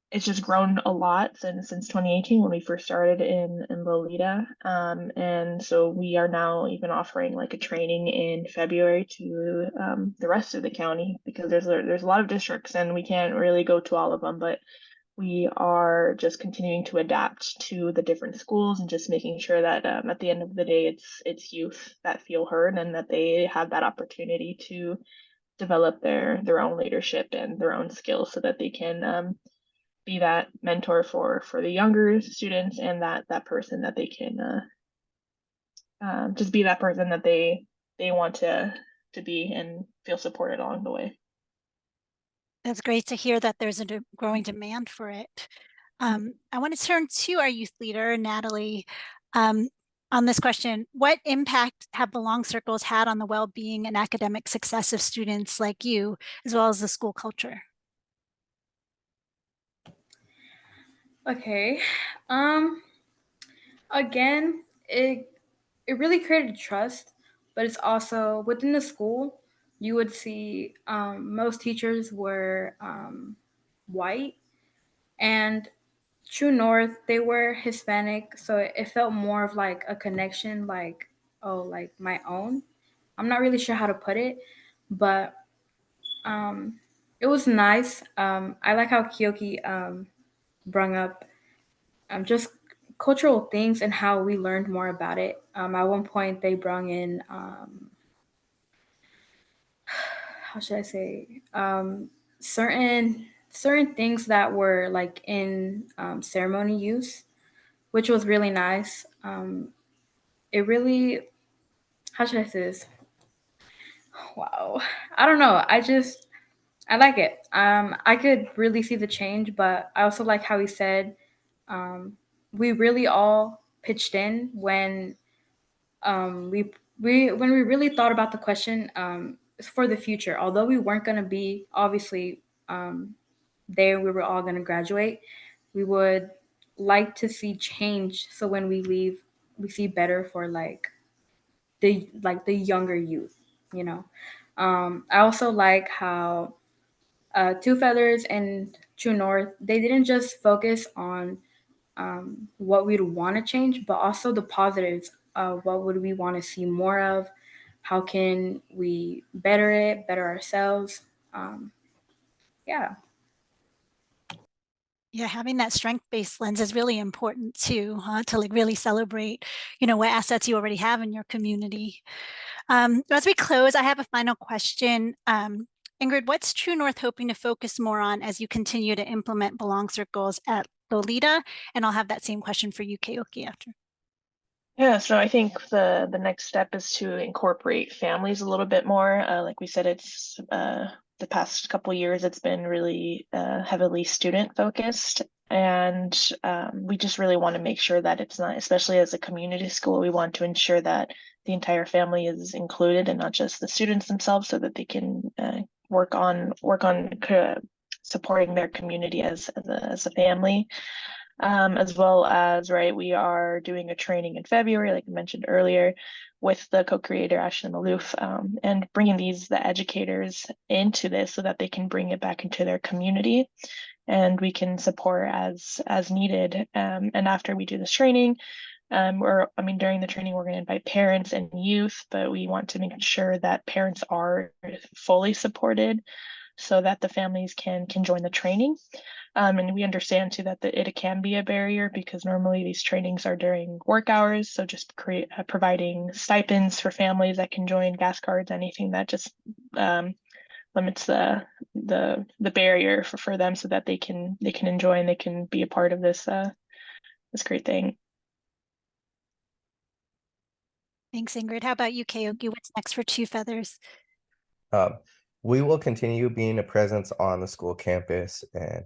it's just grown a lot since 2018 when we first started in Loleta. And so we are now even offering like a training in February to the rest of the county, because there's a lot of districts and we can't really go to all of them, but we are just continuing to adapt to the different schools and just making sure that at the end of the day, it's youth that feel heard and that they have that opportunity to develop their own leadership and their own skills so that they can be that mentor for the younger students, and that person that they can just be that person that they want to be and feel supported along the way. That's great to hear that there's a growing demand for it. I want to turn to our youth leader, Natalie, on this question. What impact have belong circles had on the well-being and academic success of students like you, as well as the school culture? Okay. Again, it really created trust, but it's also within the school. You would see most teachers were white, and True North, they were Hispanic, so it felt more of like a connection, like, oh, like my own. I'm not really sure how to put it, but it was nice. I like how Kyoki brung up just cultural things and how we learned more about it. At one point, they brought in how should I say, certain things that were like in ceremony use, which was really nice. It really, how should I say this? Wow, I don't know. I like it. I could really see the change, but I also like how he said we really all pitched in when when we really thought about the question for the future. Although we weren't going to be obviously there, we were all going to graduate. We would like to see change, so when we leave, we see better for the younger youth. You know, I also like how Two Feathers and True North, they didn't just focus on what we'd want to change, but also the positives. What would we want to see more of? How can we better it, better ourselves? Yeah. Yeah, having that strength-based lens is really important too, to like really celebrate, what assets you already have in your community. As we close, I have a final question. Ingrid, what's True North hoping to focus more on as you continue to implement Belong Circles at Loleta? And I'll have that same question for you, Keoki, after. Yeah, so I think the next step is to incorporate families a little bit more. Like we said, it's the past couple of years, it's been really heavily student focused. And we just really want to make sure that it's not, especially as a community school, we want to ensure that the entire family is included and not just the students themselves, so that they can work on supporting their community as a family. As well as, right, we are doing a training in February, like I mentioned earlier, with the co-creator Ashley Maloof, and bringing the educators into this so that they can bring it back into their community, and we can support as needed. And after we do this training, during the training, we're going to invite parents and youth, but we want to make sure that parents are fully supported so that the families can join the training. And we understand too that it can be a barrier, because normally these trainings are during work hours. So just providing stipends for families that can join, gas cards, anything that just limits the barrier for them, so that they can enjoy and they can be a part of this great thing. Thanks, Ingrid. How about you, Keoki? What's next for Two Feathers? We will continue being a presence on the school campus and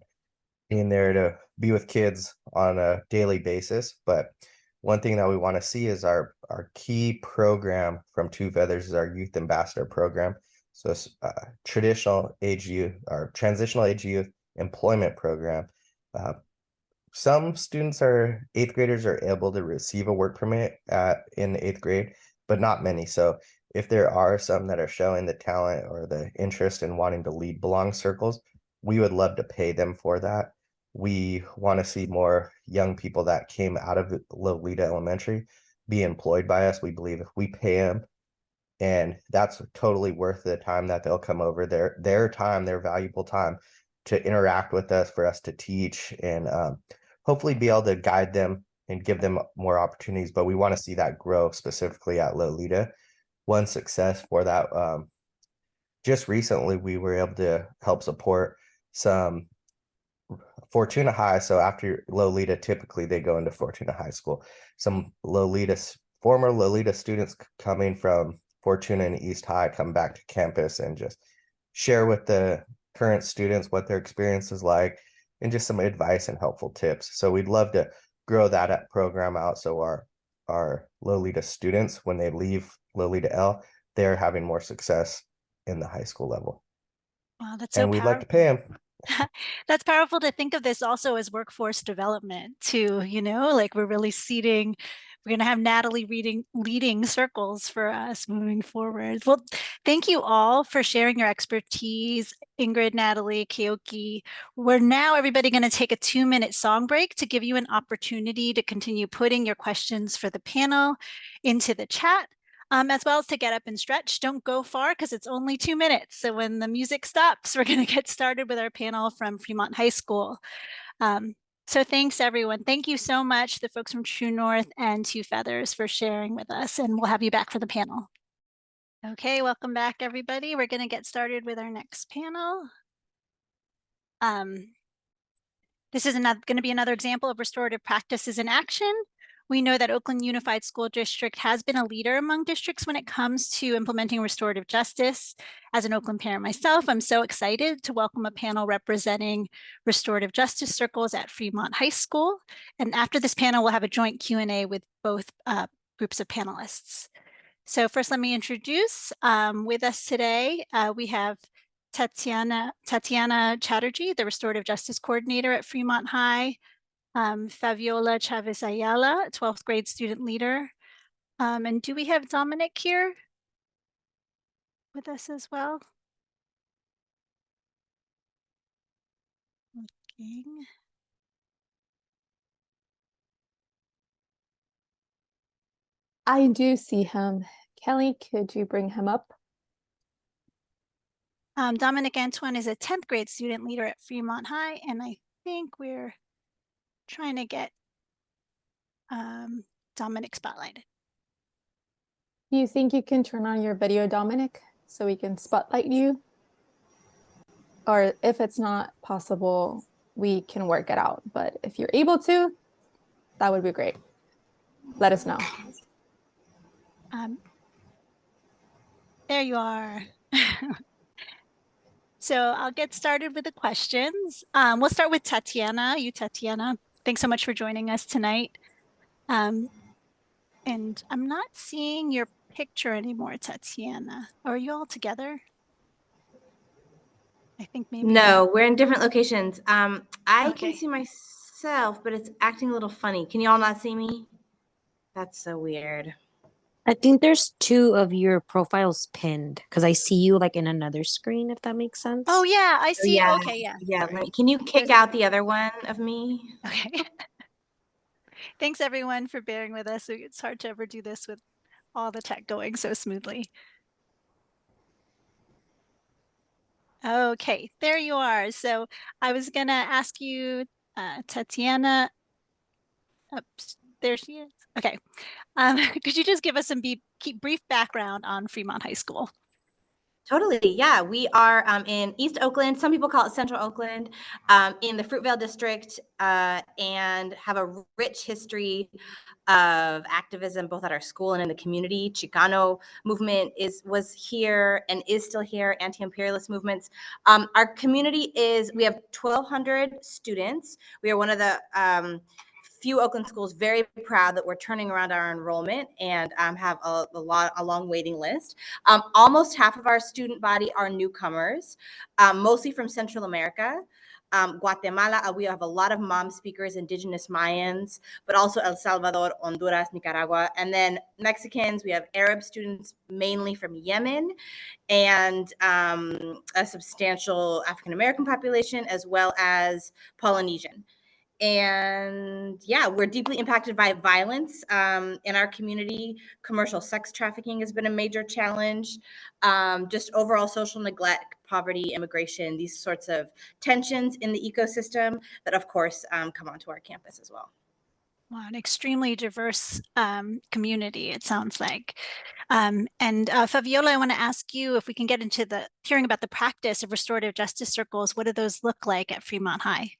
being there to be with kids on a daily basis. But one thing that we want to see is our key program from Two Feathers is our Youth Ambassador program. So it's traditional age youth or transitional age youth employment program. Some students are 8th graders are able to receive a work permit in 8th grade, but not many. So if there are some that are showing the talent or the interest in wanting to lead belong circles, we would love to pay them for that. We want to see more young people that came out of Loleta Elementary be employed by us. We believe if we pay them, and that's totally worth the time that they'll come over, their time, their valuable time to interact with us, for us to teach and hopefully be able to guide them and give them more opportunities. But we want to see that grow specifically at Loleta. One success for that, just recently we were able to help support some Fortuna High. So after Loleta, typically they go into Fortuna High School. Some former Loleta students coming from Fortuna and East High come back to campus and just share with the current students what their experience is like and just some advice and helpful tips. So we'd love to grow that program out so our Loleta students, when they leave Loleta L, they're having more success in the high school level. Wow, that's so and we'd powerful. like to pay them. That's powerful to think of this also as workforce development too, like we're really seeding. We're going to have Natalie leading circles for us moving forward. Well, thank you all for sharing your expertise, Ingrid, Natalie, Keoki. We're now everybody going to take a 2-minute song break to give you an opportunity to continue putting your questions for the panel into the chat. As well as to get up and stretch. Don't go far because it's only 2 minutes. So when the music stops, we're going to get started with our panel from Fremont High School. So thanks, everyone. Thank you so much, the folks from True North and Two Feathers, for sharing with us. And we'll have you back for the panel. Okay, welcome back, everybody. We're going to get started with our next panel. This is going to be another example of restorative practices in action. We know that Oakland Unified School District has been a leader among districts when it comes to implementing restorative justice. As an Oakland parent myself, I'm so excited to welcome a panel representing restorative justice circles at Fremont High School. And after this panel, we'll have a joint Q&A with both groups of panelists. So first, let me introduce with us today, we have Tatiana Chatterjee, the Restorative Justice Coordinator at Fremont High. Fabiola Chavez Ayala, 12th grade student leader. And do we have Dominic here with us as well? Looking. I do see him. Kelly, could you bring him up? Dominic Antoine is a 10th grade student leader at Fremont High, and I think we're trying to get Dominic spotlighted. Do you think you can turn on your video, Dominic, so we can spotlight you? Or if it's not possible, we can work it out. But if you're able to, that would be great. Let us know. There you are. So I'll get started with the questions. We'll start with Tatiana. Tatiana, thanks so much for joining us tonight. And I'm not seeing your picture anymore, Tatiana. Are you all together? I think maybe. No, we're in different locations. I Okay. can see myself, but it's acting a little funny. Can you all not see me? That's so weird. I think there's 2 of your profiles pinned because I see you like in another screen, if that makes sense. Oh yeah, I see. Yeah. Okay, yeah. Yeah. Can you kick out the other one of me? Okay. Thanks everyone for bearing with us. It's hard to ever do this with all the tech going so smoothly. Okay, there you are. So I was gonna ask you, Tatiana. Oops, there she is. Okay. Could you just give us some brief background on Fremont High School? Totally. Yeah. We are in East Oakland. Some people call it Central Oakland, in the Fruitvale district, and have a rich history of activism both at our school and in the community. Chicano movement was here and is still here, anti-imperialist movements. Our community we have 1,200 students. We are one of the few Oakland schools very proud that we're turning around our enrollment and have a long waiting list. Almost half of our student body are newcomers, mostly from Central America. Guatemala, we have a lot of mom speakers, indigenous Mayans, but also El Salvador, Honduras, Nicaragua. And then Mexicans, we have Arab students, mainly from Yemen, and a substantial African-American population, as well as Polynesian. And yeah, we're deeply impacted by violence in our community. Commercial sex trafficking has been a major challenge. Just overall social neglect, poverty, immigration, these sorts of tensions in the ecosystem that, of course, come onto our campus as well. Wow, an extremely diverse community, it sounds like. Fabiola, I want to ask you if we can get into hearing about the practice of restorative justice circles. What do those look like at Fremont High?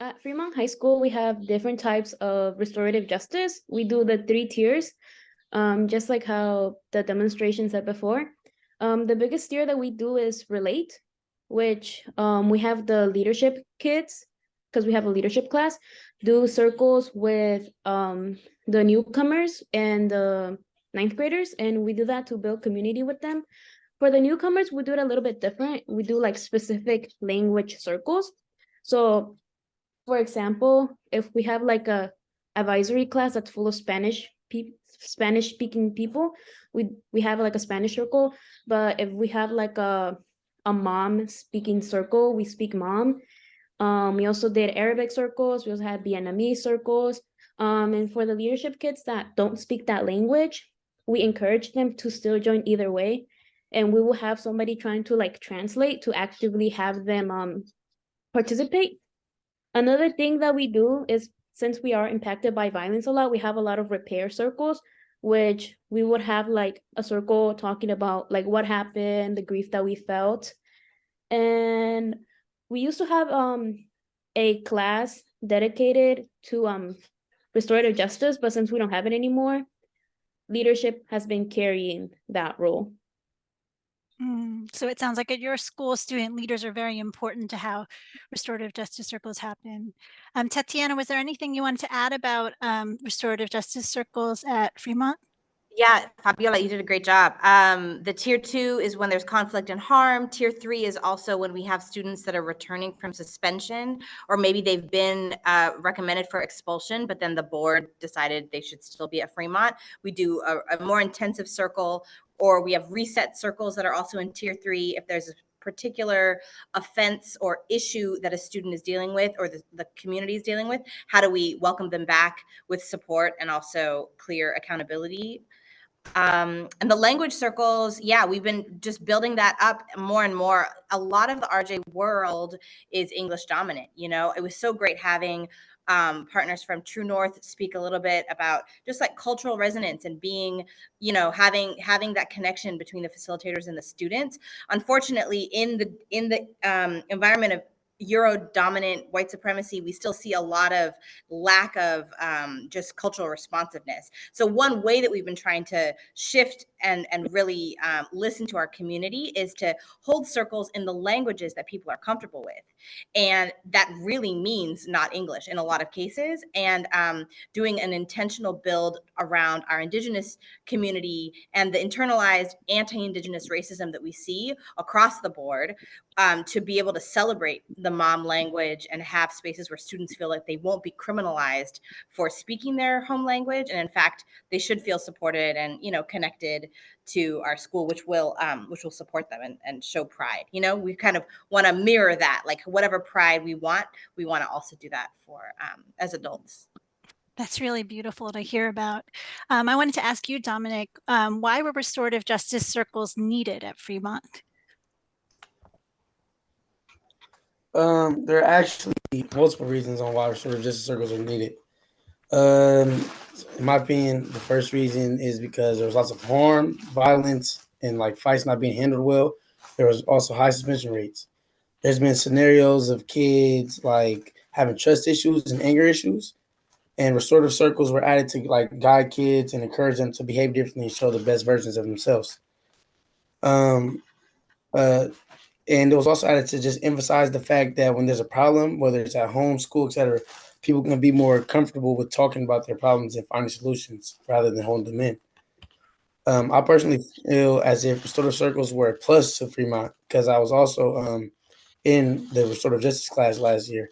At Fremont High School, we have different types of restorative justice. We do the 3 tiers, just like how the demonstration said before. The biggest tier that we do is relate, which we have the leadership kids, because we have a leadership class, do circles with the newcomers and the 9th graders, and we do that to build community with them. For the newcomers, we do it a little bit different. We do like specific language circles. So for example, if we have like a advisory class that's full of Spanish speaking people, we have like a Spanish circle. But if we have like a mom speaking circle, we speak mom. We also did Arabic circles. We also had Vietnamese circles. And for the leadership kids that don't speak that language, we encourage them to still join either way. And we will have somebody trying to like translate to actively have them participate. Another thing that we do is, since we are impacted by violence a lot, we have a lot of repair circles, which we would have like a circle talking about like what happened, the grief that we felt. And we used to have a class dedicated to restorative justice, but since we don't have it anymore, leadership has been carrying that role. So it sounds like at your school, student leaders are very important to how restorative justice circles happen. Tatiana, was there anything you wanted to add about restorative justice circles at Fremont? Yeah, Fabiola, you did a great job. The tier 2 is when there's conflict and harm. Tier 3 is also when we have students that are returning from suspension, or maybe they've been recommended for expulsion, but then the board decided they should still be at Fremont. We do a more intensive circle, or we have reset circles that are also in tier 3 if there's a particular offense or issue that a student is dealing with, or the community is dealing with. How do we welcome them back with support and also clear accountability? And the language circles, yeah, we've been just building that up more and more. A lot of the RJ world is English dominant. You know, it was so great having partners from True North speak a little bit about just like cultural resonance and being, you know, having that connection between the facilitators and the students. Unfortunately, in the environment of Euro dominant white supremacy, we still see a lot of lack of just cultural responsiveness. So one way that we've been trying to shift and really listen to our community is to hold circles in the languages that people are comfortable with. And that really means not English in a lot of cases, and doing an intentional build around our Indigenous community and the internalized anti-Indigenous racism that we see across the board, to be able to celebrate the mom language and have spaces where students feel like they won't be criminalized for speaking their home language. And in fact, they should feel supported and, you know, connected to our school, which will support them and show pride. You know, we kind of want to mirror that, like whatever pride we want to also do that for as adults. That's really beautiful to hear about. I wanted to ask you, Dominic, why were restorative justice circles needed at Fremont? There are actually multiple reasons on why restorative justice circles are needed. In my opinion, the first reason is because there was lots of harm, violence, and like fights not being handled well, there was also high suspension rates. There's been scenarios of kids like having trust issues and anger issues, and restorative circles were added to like guide kids and encourage them to behave differently and show the best versions of themselves. Um, uh, and it was also added to just emphasize the fact that when there's a problem, whether it's at home, school, etc., people can be more comfortable with talking about their problems and finding solutions rather than holding them in. I personally feel as if restorative circles were a plus to Fremont because I was also in the restorative justice class last year,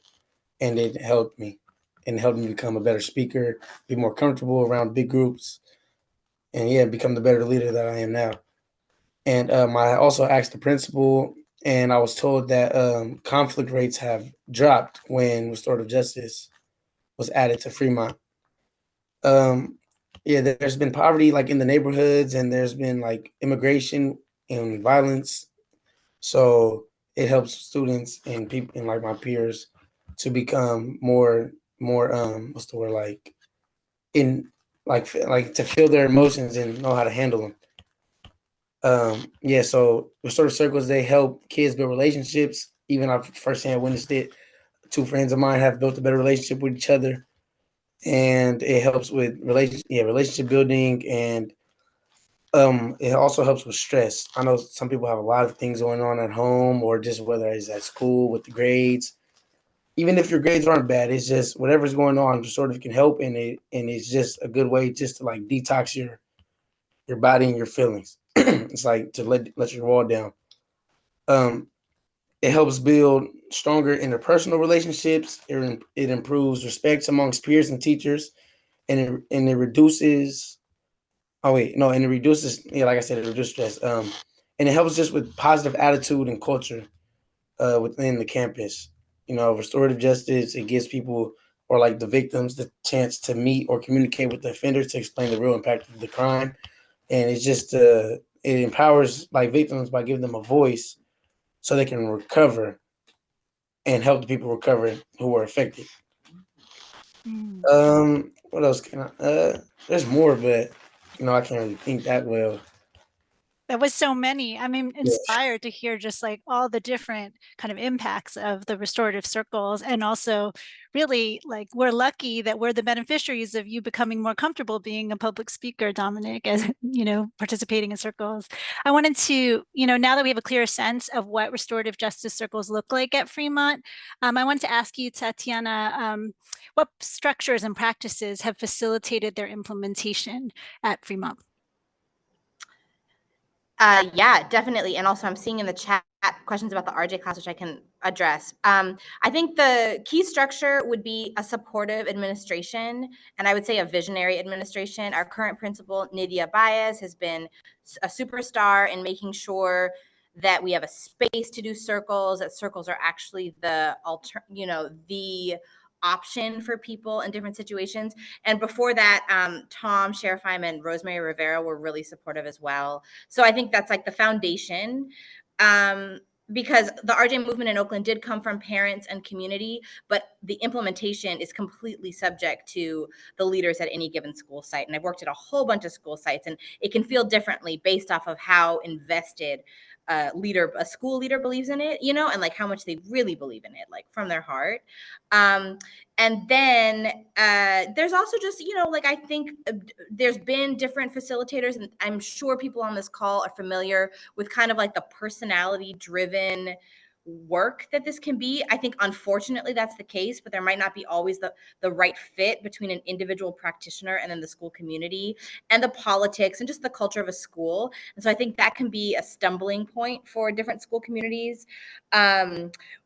and it helped me become a better speaker, be more comfortable around big groups, and yeah, become the better leader that I am now. And I also asked the principal, and I was told that conflict rates have dropped when restorative justice was added to Fremont. Yeah, there's been poverty like in the neighborhoods, and there's been like immigration and violence. So it helps students and people and like my peers to become more what's the word, like in like to feel their emotions and know how to handle them. Yeah, so restorative circles, they help kids build relationships. Even I've firsthand witnessed it. Two friends of mine have built a better relationship with each other, and it helps with relationship building, and it also helps with stress. I know some people have a lot of things going on at home or just whether it's at school with the grades. Even if your grades aren't bad, it's just whatever's going on sort of can help, and it's just a good way just to like detox your body and your feelings. It's like to let your wall down. Um, it helps build stronger interpersonal relationships. It improves respect amongst peers and teachers, and it reduces. Oh wait, no, and it reduces. Yeah, like I said, it reduces stress. And it helps just with positive attitude and culture within the campus. You know, restorative justice, it gives people or like the victims the chance to meet or communicate with the offenders to explain the real impact of the crime, and it's just it empowers like victims by giving them a voice so they can recover and help the people recover who were affected. What else can I? There's more, but I can't really think that well. That was so many. I'm Yeah. inspired to hear just like all the different kind of impacts of the restorative circles. And also really like we're lucky that we're the beneficiaries of you becoming more comfortable being a public speaker, Dominic, as participating in circles. I wanted to, now that we have a clearer sense of what restorative justice circles look like at Fremont, I wanted to ask you, Tatiana, what structures and practices have facilitated their implementation at Fremont? Yeah, definitely. And also I'm seeing in the chat questions about the RJ class, which I can address. I think the key structure would be a supportive administration, and I would say a visionary administration. Our current principal, Nidia Baez, has been a superstar in making sure that we have a space to do circles, that circles are actually the option for people in different situations. And before that, Tom Sheriffheim and Rosemary Rivera were really supportive as well. So I think that's like the foundation. Because the RJ movement in Oakland did come from parents and community, but the implementation is completely subject to the leaders at any given school site. And I've worked at a whole bunch of school sites, and it can feel differently based off of how invested a school leader believes in it, and like how much they really believe in it, like from their heart. And then there's also just, like I think there's been different facilitators, and I'm sure people on this call are familiar with kind of like the personality driven work that this can be. I think unfortunately that's the case, but there might not be always the right fit between an individual practitioner and then the school community and the politics and just the culture of a school. And so I think that can be a stumbling point for different school communities.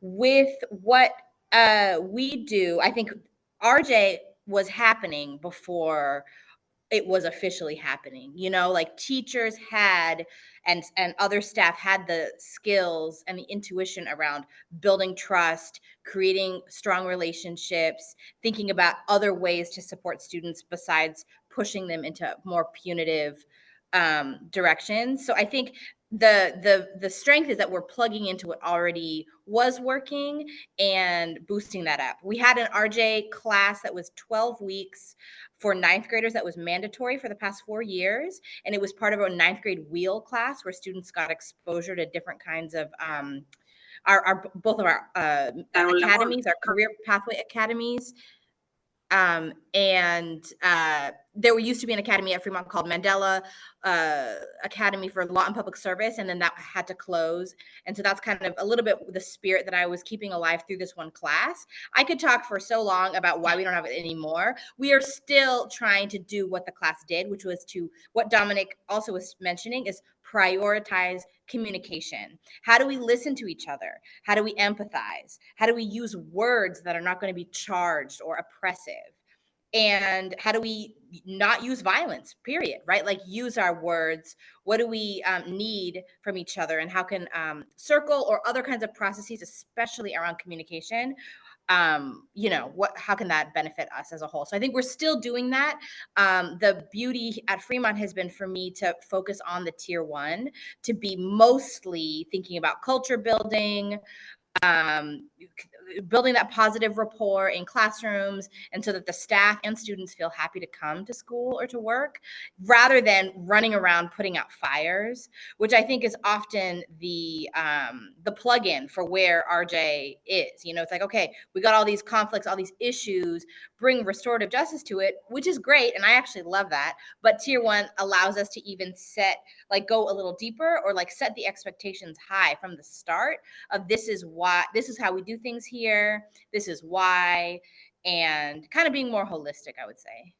With what we do, I think RJ was happening before it was officially happening, like teachers had and other staff had the skills and the intuition around building trust, creating strong relationships, thinking about other ways to support students besides pushing them into more punitive directions. So I think the strength is that we're plugging into what already was working and boosting that up. We had an RJ class that was 12 weeks for ninth graders that was mandatory for the past 4 years, and it was part of a ninth grade wheel class where students got exposure to different kinds of both of our academies, our career pathway academies. There used to be an academy at Fremont called Mandela Academy for Law and Public Service, and then that had to close. And so that's kind of a little bit the spirit that I was keeping alive through this one class. I could talk for so long about why we don't have it anymore. We are still trying to do what the class did, which was to, what Dominic also was mentioning, is prioritize communication. How do we listen to each other? How do we empathize? How do we use words that are not going to be charged or oppressive? And how do we not use violence, period, right? Like, use our words. What do we need from each other? And how can circle or other kinds of processes, especially around communication, how can that benefit us as a whole? So I think we're still doing that. The beauty at Fremont has been for me to focus on the tier 1, to be mostly thinking about culture building, building that positive rapport in classrooms, and so that the staff and students feel happy to come to school or to work, rather than running around putting out fires, which I think is often the plug-in for where RJ is. It's like, okay, we got all these conflicts, all these issues, bring restorative justice to it, which is great, and I actually love that. But tier 1 allows us to even go a little deeper, or set the expectations high from the start of, this is how we do things here, this is why, and kind of being more holistic, I would say.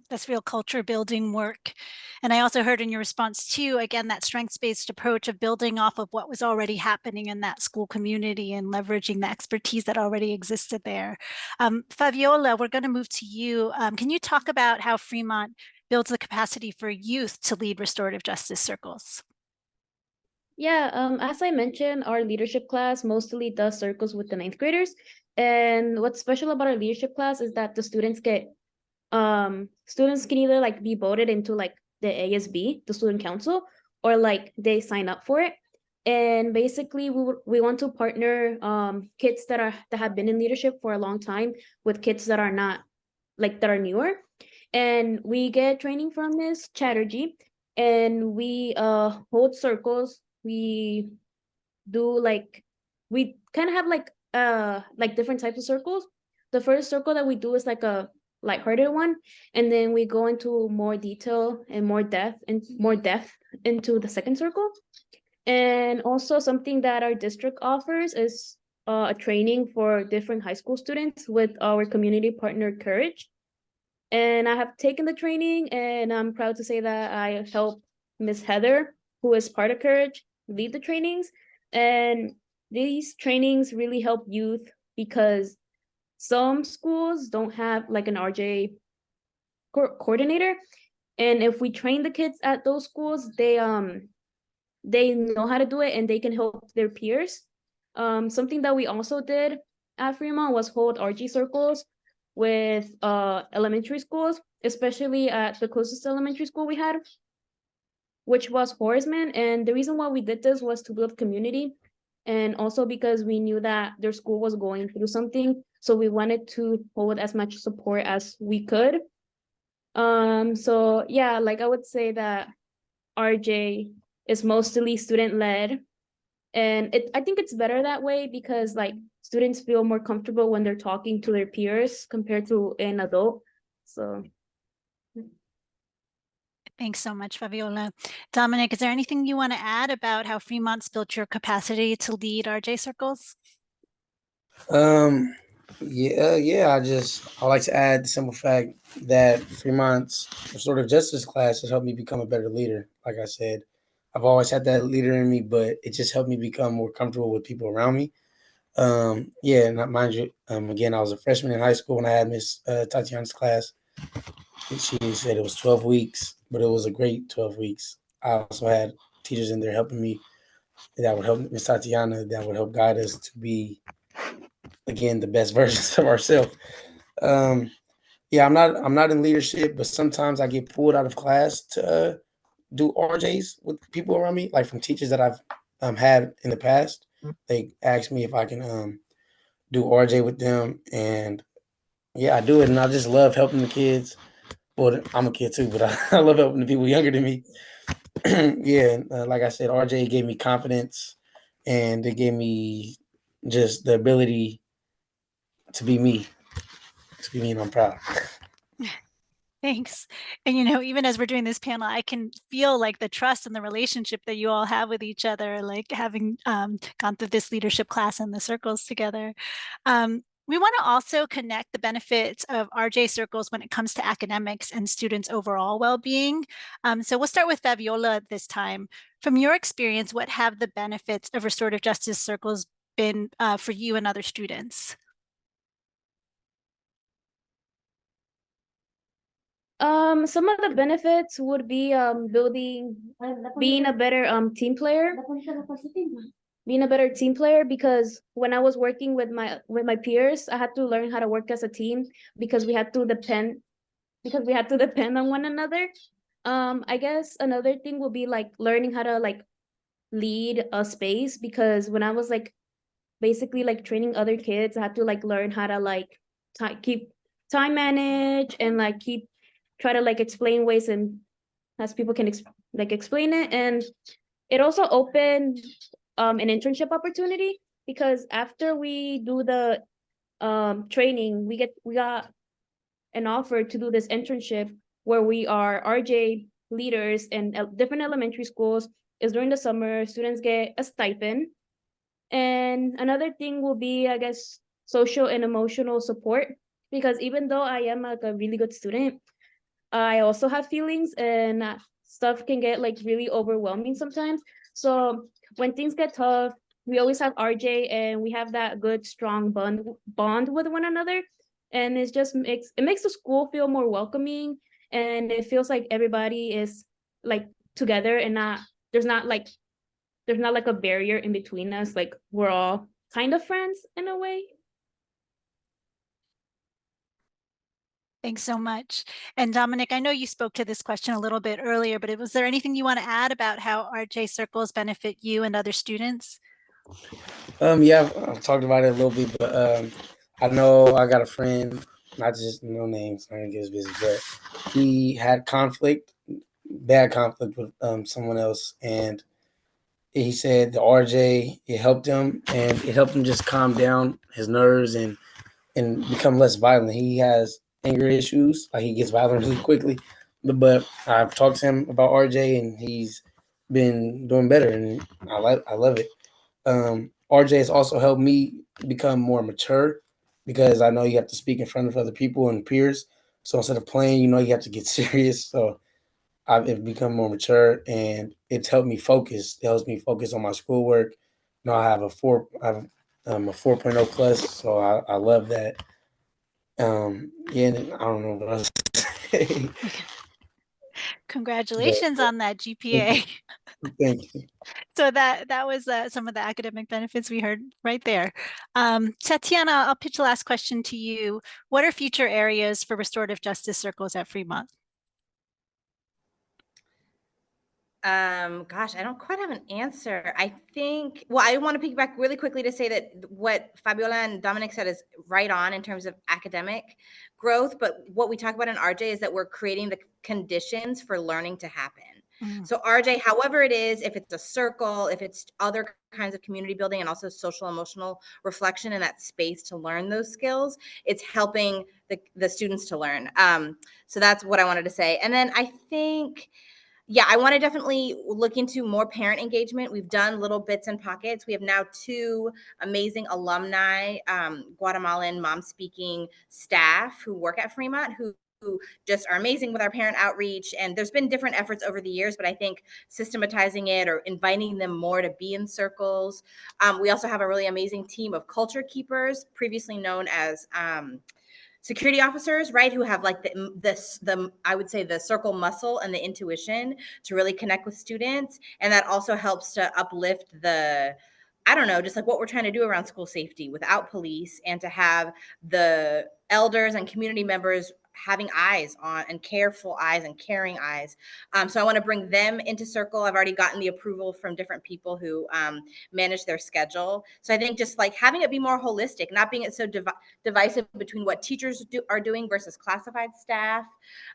That's real culture building work. And I also heard in your response too, again, that strengths-based approach of building off of what was already happening in that school community and leveraging the expertise that already existed there. Fabiola, we're going to move to you. Can you talk about how Fremont builds the capacity for youth to lead restorative justice circles? Yeah, as I mentioned, our leadership class mostly does circles with the ninth graders. And what's special about our leadership class is that the students can either be voted into the ASB, the student council, or they sign up for it. And basically we want to partner kids that have been in leadership for a long time with kids that are not that are newer. And we get training from Ms. Chatterjee, and we hold circles. We do we kind of have different types of circles. The first circle that we do is a lighthearted one, and then we go into more detail and more depth into the second circle. And also something that our district offers is a training for different high school students with our community partner Courage. And I have taken the training, and I'm proud to say that I helped Miss Heather, who is part of Courage, lead the trainings. And these trainings really help youth because some schools don't have an RJ coordinator. And if we train the kids at those schools, they know how to do it, and they can help their peers. Something that we also did at Fremont was hold RG circles with elementary schools, especially at the closest elementary school we had, which was Horaceman. And the reason why we did this was to build community, and also because we knew that their school was going through something. So we wanted to hold as much support as we could. So yeah, I would say that RJ is mostly student-led. And I think it's better that way because students feel more comfortable when they're talking to their peers compared to an adult. So thanks so much, Fabiola. Dominic, is there anything you want to add about how Fremont's built your capacity to lead RJ circles? Yeah. I like to add the simple fact that Fremont's restorative justice class has helped me become a better leader. Like I said, I've always had that leader in me, but it just helped me become more comfortable with people around me. And mind you, again, I was a freshman in high school when I had Miss Tatiana's class. She said it was 12 weeks, but it was a great 12 weeks. I also had teachers in there helping me that would help Miss Tatiana, that would help guide us to be, again, the best versions of ourselves. I'm not in leadership, but sometimes I get pulled out of class to do RJs with people around me, like from teachers that I've had in the past. They ask me if I can do RJ with them, and yeah, I do it, and I just love helping the kids. Well, I'm a kid too, but I love helping the people younger than me. Yeah, like I said, RJ gave me confidence, and it gave me just the ability to be me, and I'm proud. Thanks. And even as we're doing this panel, I can feel like the trust and the relationship that you all have with each other, like having gone through this leadership class and the circles together. We want to also connect the benefits of RJ circles when it comes to academics and students' overall well-being. So we'll start with Fabiola this time. From your experience, what have the benefits of restorative justice circles been for you and other students? Some of the benefits would be being a better team player. Being a better team player, because when I was working with my peers, I had to learn how to work as a team because we had to depend on one another. I guess another thing would be like learning how to like lead a space, because when I was like basically like training other kids, I had to like learn how to like keep time manage and like try to like explain ways and as people can explain it. And it also opened an internship opportunity, because after we do the training, we got an offer to do this internship where we are RJ leaders in different elementary schools. Is during the summer, students get a stipend. And another thing will be, I guess, social and emotional support, because even though I am like a really good student, I also have feelings, and stuff can get like really overwhelming sometimes. So when things get tough, we always have RJ, and we have that good strong bond with one another, and it just makes the school feel more welcoming, and it feels like everybody is like together, and there's not like a barrier in between us. Like we're all kind of friends in a way. Thanks so much. And Dominic, I know you spoke to this question a little bit earlier, but was there anything you want to add about how RJ circles benefit you and other students? Yeah, I've talked about it a little bit, but I know I got a friend, not just no names, I don't get his business, but he had bad conflict with someone else, and he said the RJ, it helped him, and it helped him just calm down his nerves and become less violent. He has anger issues, like he gets violent really quickly. But I've talked to him about RJ, and he's been doing better, and I love it. RJ has also helped me become more mature, because I know you have to speak in front of other people and peers. So instead of playing, you have to get serious. So I've become more mature, and it's helped me focus. It helps me focus on my schoolwork. I have a 4.0 plus, so I love that. Yeah, I don't know what else to say. Congratulations on that GPA. Thank you. So that was some of the academic benefits we heard right there. Tatiana, I'll pitch the last question to you. What are future areas for restorative justice circles at Fremont? Gosh, I don't quite have an answer. I think, well, I want to piggyback really quickly to say that what Fabiola and Dominic said is right on in terms of academic growth. But what we talk about in RJ is that we're creating the conditions for learning to happen. So RJ, however it is, if it's a circle, if it's other kinds of community building and also social emotional reflection in that space to learn those skills, it's helping the students to learn. So that's what I wanted to say. And then I think, yeah, I want to definitely look into more parent engagement. We've done little bits and pockets. We have now 2 amazing alumni, Guatemalan mom speaking staff who work at Fremont, who just are amazing with our parent outreach. And there's been different efforts over the years, but I think systematizing it or inviting them more to be in circles. We also have a really amazing team of culture keepers, previously known as security officers, right, who have like the I would say the circle muscle and the intuition to really connect with students, and that also helps to uplift I don't know, just like what we're trying to do around school safety without police, and to have the elders and community members having eyes on and careful eyes and caring eyes. So I want to bring them into circle. I've already gotten the approval from different people who manage their schedule. So I think just like having it be more holistic, not being it so divisive between what teachers are doing versus classified staff.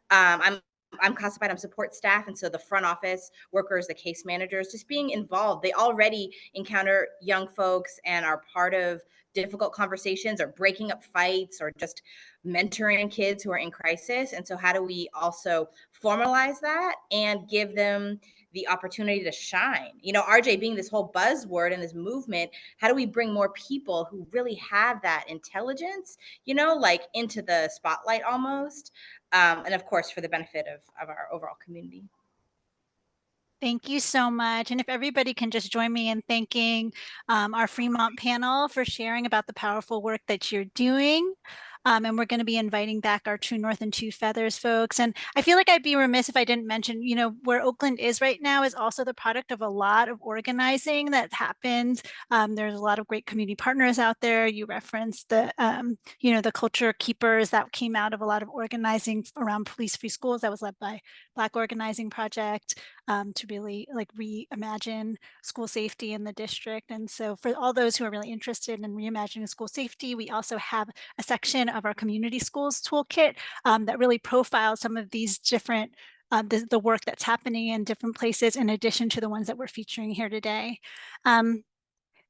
I'm classified, I'm support staff. And so the front office workers, the case managers, just being involved. They already encounter young folks and are part of difficult conversations or breaking up fights or just mentoring kids who are in crisis. And so how do we also formalize that and give them the opportunity to shine? You know, RJ being this whole buzzword and this movement, how do we bring more people who really have that intelligence, you know, like into the spotlight almost? And of course, for the benefit of our overall community. Thank you so much. And if everybody can just join me in thanking our Fremont panel for sharing about the powerful work that you're doing. And we're going to be inviting back our True North and Two Feathers folks. And I feel like I'd be remiss if I didn't mention, you know, where Oakland is right now is also the product of a lot of organizing that happened. There's a lot of great community partners out there. You referenced the, you know, the culture keepers that came out of a lot of organizing around police-free schools that was led by Black Organizing Project to really like reimagine school safety in the district. And so for all those who are really interested in reimagining school safety, we also have a section of our community schools toolkit that really profiles some of these different the work that's happening in different places in addition to the ones that we're featuring here today.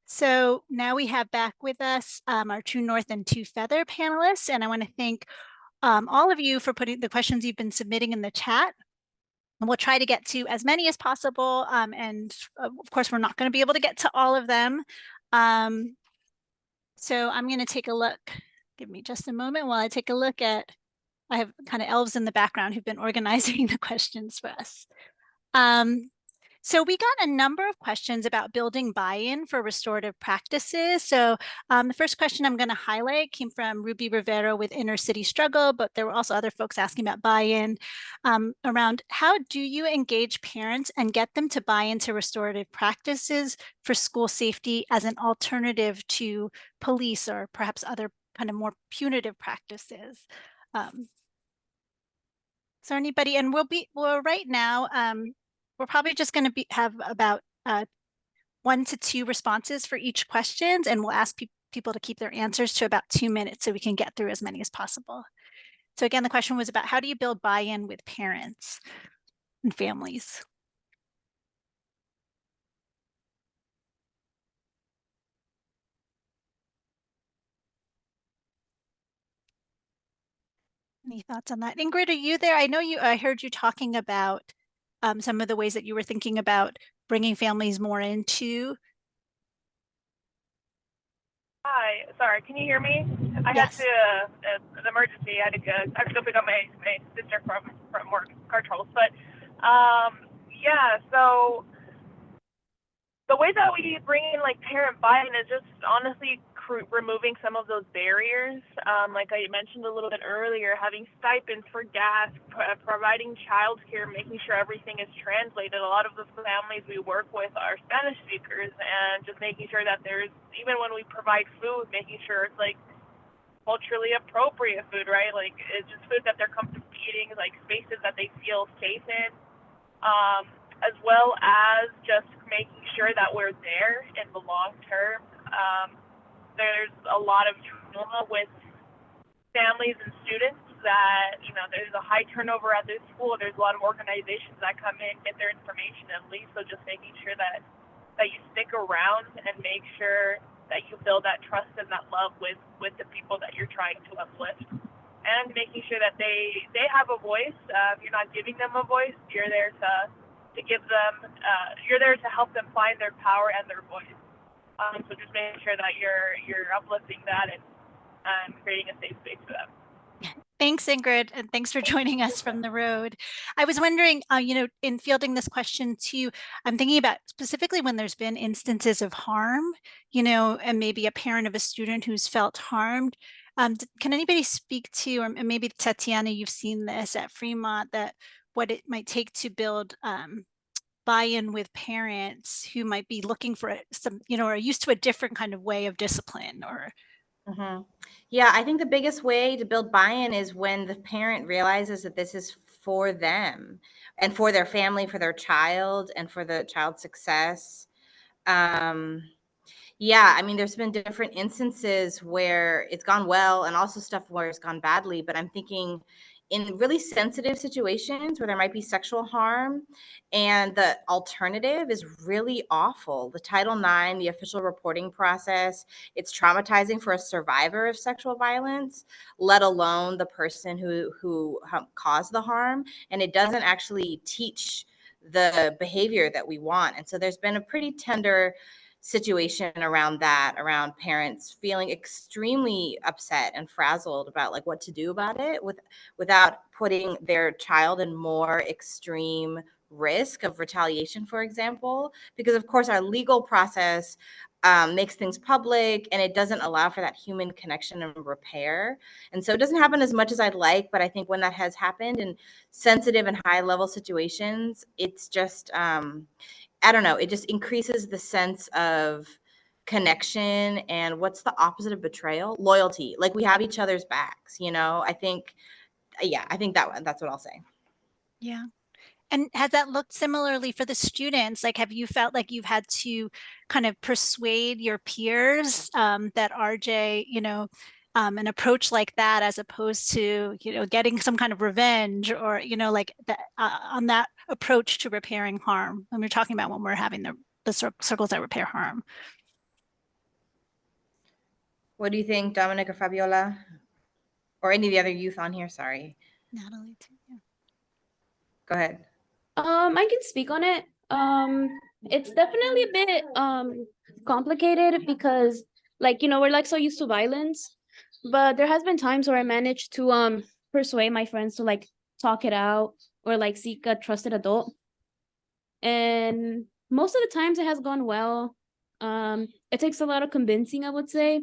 So now we have back with us our True North and Two Feather panelists, and I want to thank all of you for putting the questions you've been submitting in the chat. And we'll try to get to as many as possible. And of course, we're not going to be able to get to all of them. So I'm going to take a look. Give me just a moment while I take a look at, I have kind of elves in the background who've been organizing the questions for us. So we got a number of questions about building buy-in for restorative practices. So the first question I'm going to highlight came from Ruby Rivera with Inner City Struggle, but there were also other folks asking about buy-in around how do you engage parents and get them to buy into restorative practices for school safety as an alternative to police or perhaps other kind of more punitive practices. Is there anybody? And well, right now, we're probably just going to have about 1 to 2 responses for each questions, and we'll ask people to keep their answers to about 2 minutes so we can get through as many as possible. So again, the question was about how do you build buy-in with parents and families? Any thoughts on that? Ingrid, are you there? I know I heard you talking about some of the ways that you were thinking about bringing families more into. Hi, sorry, can you hear me? I Yes. had to, an emergency, I had to go pick up my sister from work, car troubles. But yeah, so the way that we bring in like parent buy-in is just honestly removing some of those barriers. Like I mentioned a little bit earlier, having stipends for gas, providing childcare, making sure everything is translated. A lot of the families we work with are Spanish speakers, and just making sure that there's, even when we provide food, making sure it's like culturally appropriate food, right? Like it's just food that they're comfortable eating, like spaces that they feel safe in. As well as just making sure that we're there in the long term. There's a lot of trauma with families and students that, you know, there's a high turnover at this school. There's a lot of organizations that come in, get their information and leave. So just making sure that you stick around and make sure that you build that trust and that love with the people that you're trying to uplift. And making sure that they have a voice. If you're not giving them a voice, you're there to give them, you're there to help them find their power and their voice. So just making sure that you're uplifting that and creating a safe space for them. Thanks, Ingrid, and thanks for joining us from the road. I was wondering, you know, in fielding this question too, I'm thinking about specifically when there's been instances of harm, you know, and maybe a parent of a student who's felt harmed. Can anybody speak to, or maybe Tatiana, you've seen this at Fremont, that what it might take to build buy-in with parents who might be looking for some, you know, or used to a different kind of way of discipline or. Mhm. Yeah, I think the biggest way to build buy-in is when the parent realizes that this is for them and for their family, for their child, and for the child's success. Um, yeah, I mean, there's been different instances where it's gone well and also stuff where it's gone badly, but I'm thinking in really sensitive situations where there might be sexual harm and the alternative is really awful. The Title IX, the official reporting process, it's traumatizing for a survivor of sexual violence, let alone the person who caused the harm, and it doesn't actually teach the behavior that we want. And so there's been a pretty tender situation around that, around parents feeling extremely upset and frazzled about like what to do about it without putting their child in more extreme risk of retaliation, for example, because of course our legal process makes things public and it doesn't allow for that human connection and repair. And so it doesn't happen as much as I'd like, but I think when that has happened in sensitive and high level situations, it's just I don't know, it just increases the sense of connection. And what's the opposite of betrayal? Loyalty. Like we have each other's backs, you know? I think, yeah, I think that's what I'll say. Yeah. And has that looked similarly for the students? Like, have you felt like you've had to kind of persuade your peers that RJ, an approach like that, as opposed to, getting some kind of revenge or, like that, on that approach to repairing harm? When we're talking about when we're having the circles that repair harm. What do you think, Dominic or Fabiola? Or any of the other youth on here? Sorry. Natalie, too. Yeah. Go ahead. I can speak on it. It's definitely a bit complicated because we're like so used to violence, but there has been times where I managed to persuade my friends to like talk it out or like seek a trusted adult. And most of the times it has gone well. It takes a lot of convincing, I would say,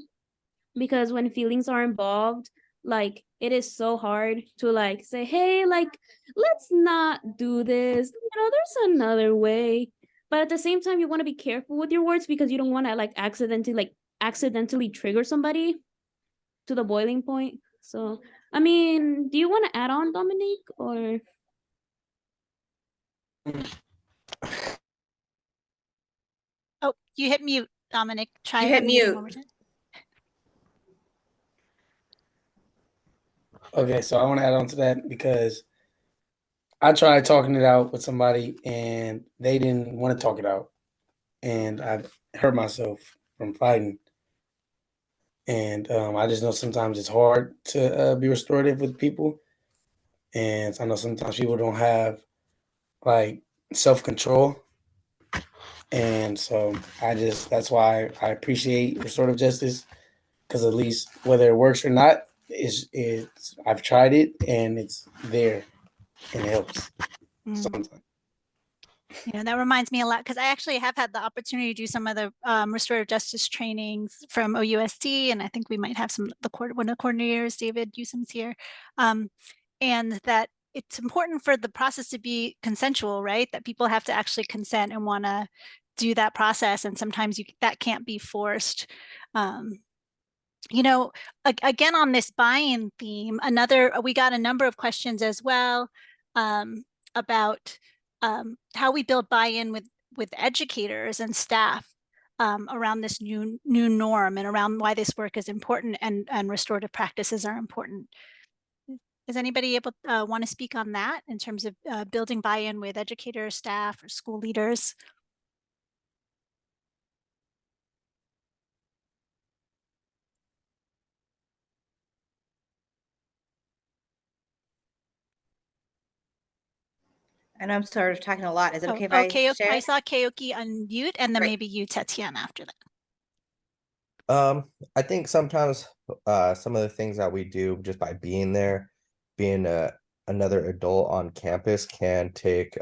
because when feelings are involved, like it is so hard to like say, hey, like let's not do this, there's another way. But at the same time you want to be careful with your words because you don't want to like accidentally trigger somebody to the boiling point. So I mean, do you want to add on, Dominique, or Oh, you hit mute, Dominic. Try you hit mute. one more time. Okay, so I want to add on to that because I tried talking it out with somebody and they didn't want to talk it out. And I hurt myself from fighting. And I just know sometimes it's hard to be restorative with people. And I know sometimes people don't have like self-control. And so that's why I appreciate restorative justice, because at least whether it works or not, I've tried it and it's there and it helps sometimes. That reminds me a lot because I actually have had the opportunity to do some of the restorative justice trainings from OUSD, and I think we might have one of the coordinators, David Usum's here, and that it's important for the process to be consensual, right? That people have to actually consent and want to do that process, and sometimes that can't be forced. Again, on this buy-in theme, we got a number of questions as well about how we build buy-in with educators and staff around this new norm and around why this work is important and restorative practices are important. Is anybody able want to speak on that in terms of building buy-in with educators, staff, or school leaders? I know I'm sort of talking a lot. Is it okay if I share? I saw Keoki unmute, and then maybe you, Tatiana, after that. I think sometimes some of the things that we do just by being there, being another adult on campus, can take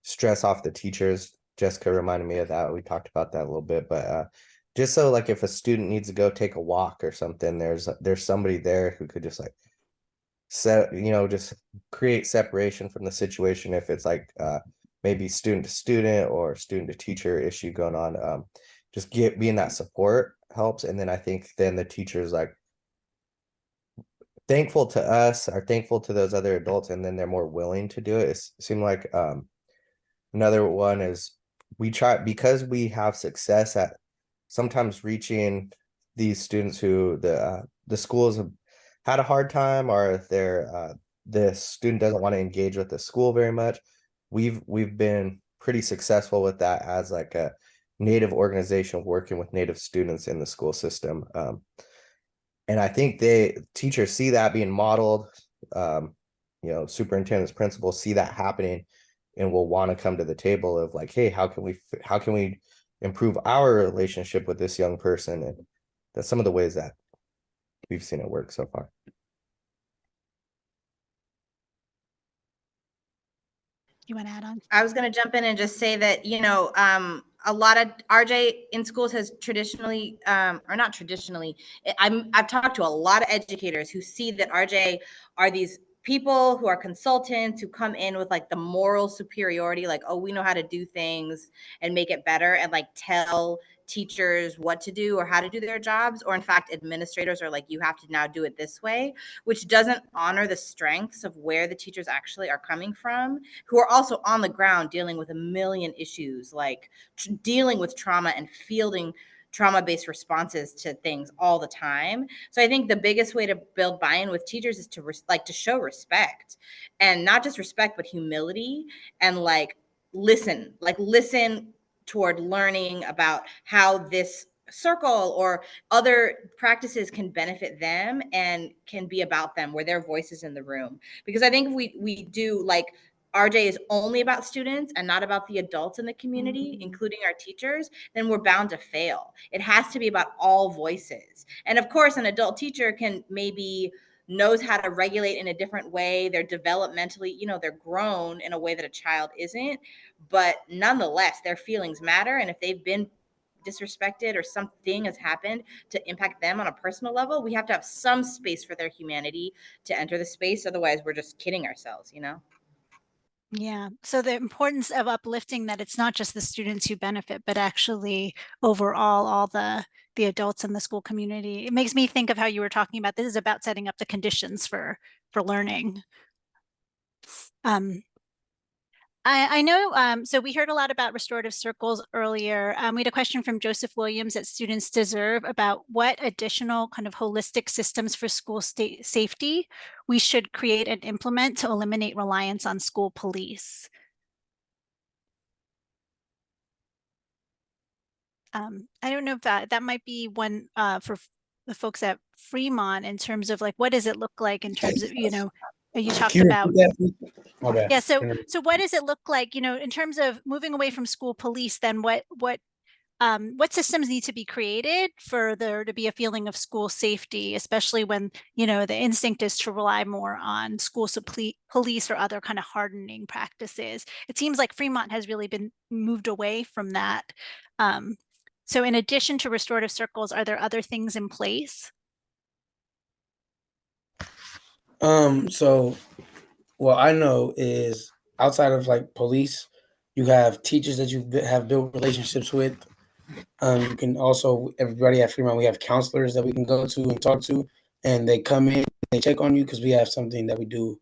stress off the teachers. Jessica reminded me of that. We talked about that a little bit, but just so like if a student needs to go take a walk or something, there's somebody there who could just like just create separation from the situation. If it's like maybe student to student or student to teacher issue going on, just being that support helps. And then I think then the teachers like thankful to us, are thankful to those other adults, and then they're more willing to do it. It seemed like another one is we try, because we have success at sometimes reaching these students who the schools have had a hard time, or if they're the student doesn't want to engage with the school very much. We've been pretty successful with that as like a Native organization working with Native students in the school system. And I think teachers see that being modeled, superintendents, principals see that happening, and will want to come to the table of like, hey, how can we improve our relationship with this young person? And that's some of the ways that we've seen it work so far. You want to add on? I was going to jump in and just say that, a lot of RJ in schools has traditionally, or not traditionally, I've talked to a lot of educators who see that RJ are these people who are consultants who come in with like the moral superiority, like, oh, we know how to do things and make it better, and like tell teachers what to do or how to do their jobs. Or in fact, administrators are like, you have to now do it this way, which doesn't honor the strengths of where the teachers actually are coming from, who are also on the ground dealing with a million issues, like dealing with trauma and fielding trauma-based responses to things all the time. So I think the biggest way to build buy-in with teachers is to show respect, and not just respect, but humility, and listen toward learning about how this circle or other practices can benefit them and can be about them, where their voice is in the room. Because I think if we do, like, RJ is only about students and not about the adults in the community, including our teachers, then we're bound to fail. It has to be about all voices. And of course, an adult teacher can maybe knows how to regulate in a different way. They're developmentally, they're grown in a way that a child isn't. But nonetheless, their feelings matter. And if they've been disrespected or something has happened to impact them on a personal level, we have to have some space for their humanity to enter the space. Otherwise, we're just kidding ourselves, Yeah. So the importance of uplifting that it's not just the students who benefit, but actually overall all the adults in the school community. It makes me think of how you were talking about this is about setting up the conditions for learning. I know, so we heard a lot about restorative circles earlier. We had a question from Joseph Williams at Students Deserve about what additional kind of holistic systems for school safety we should create and implement to eliminate reliance on school police. I don't know if that might be one for the folks at Fremont, in terms of like, what does it look like in terms of, you talked about, yeah. So what does it look like, in terms of moving away from school police, then what systems need to be created for there to be a feeling of school safety, especially when, the instinct is to rely more on school police or other kind of hardening practices. It seems like Fremont has really been moved away from that. So in addition to restorative circles, are there other things in place? So what I know is outside of like police, you have teachers that you have built relationships with. You can also, everybody at Fremont, we have counselors that we can go to and talk to, and they come in, they check on you, because we have something that we do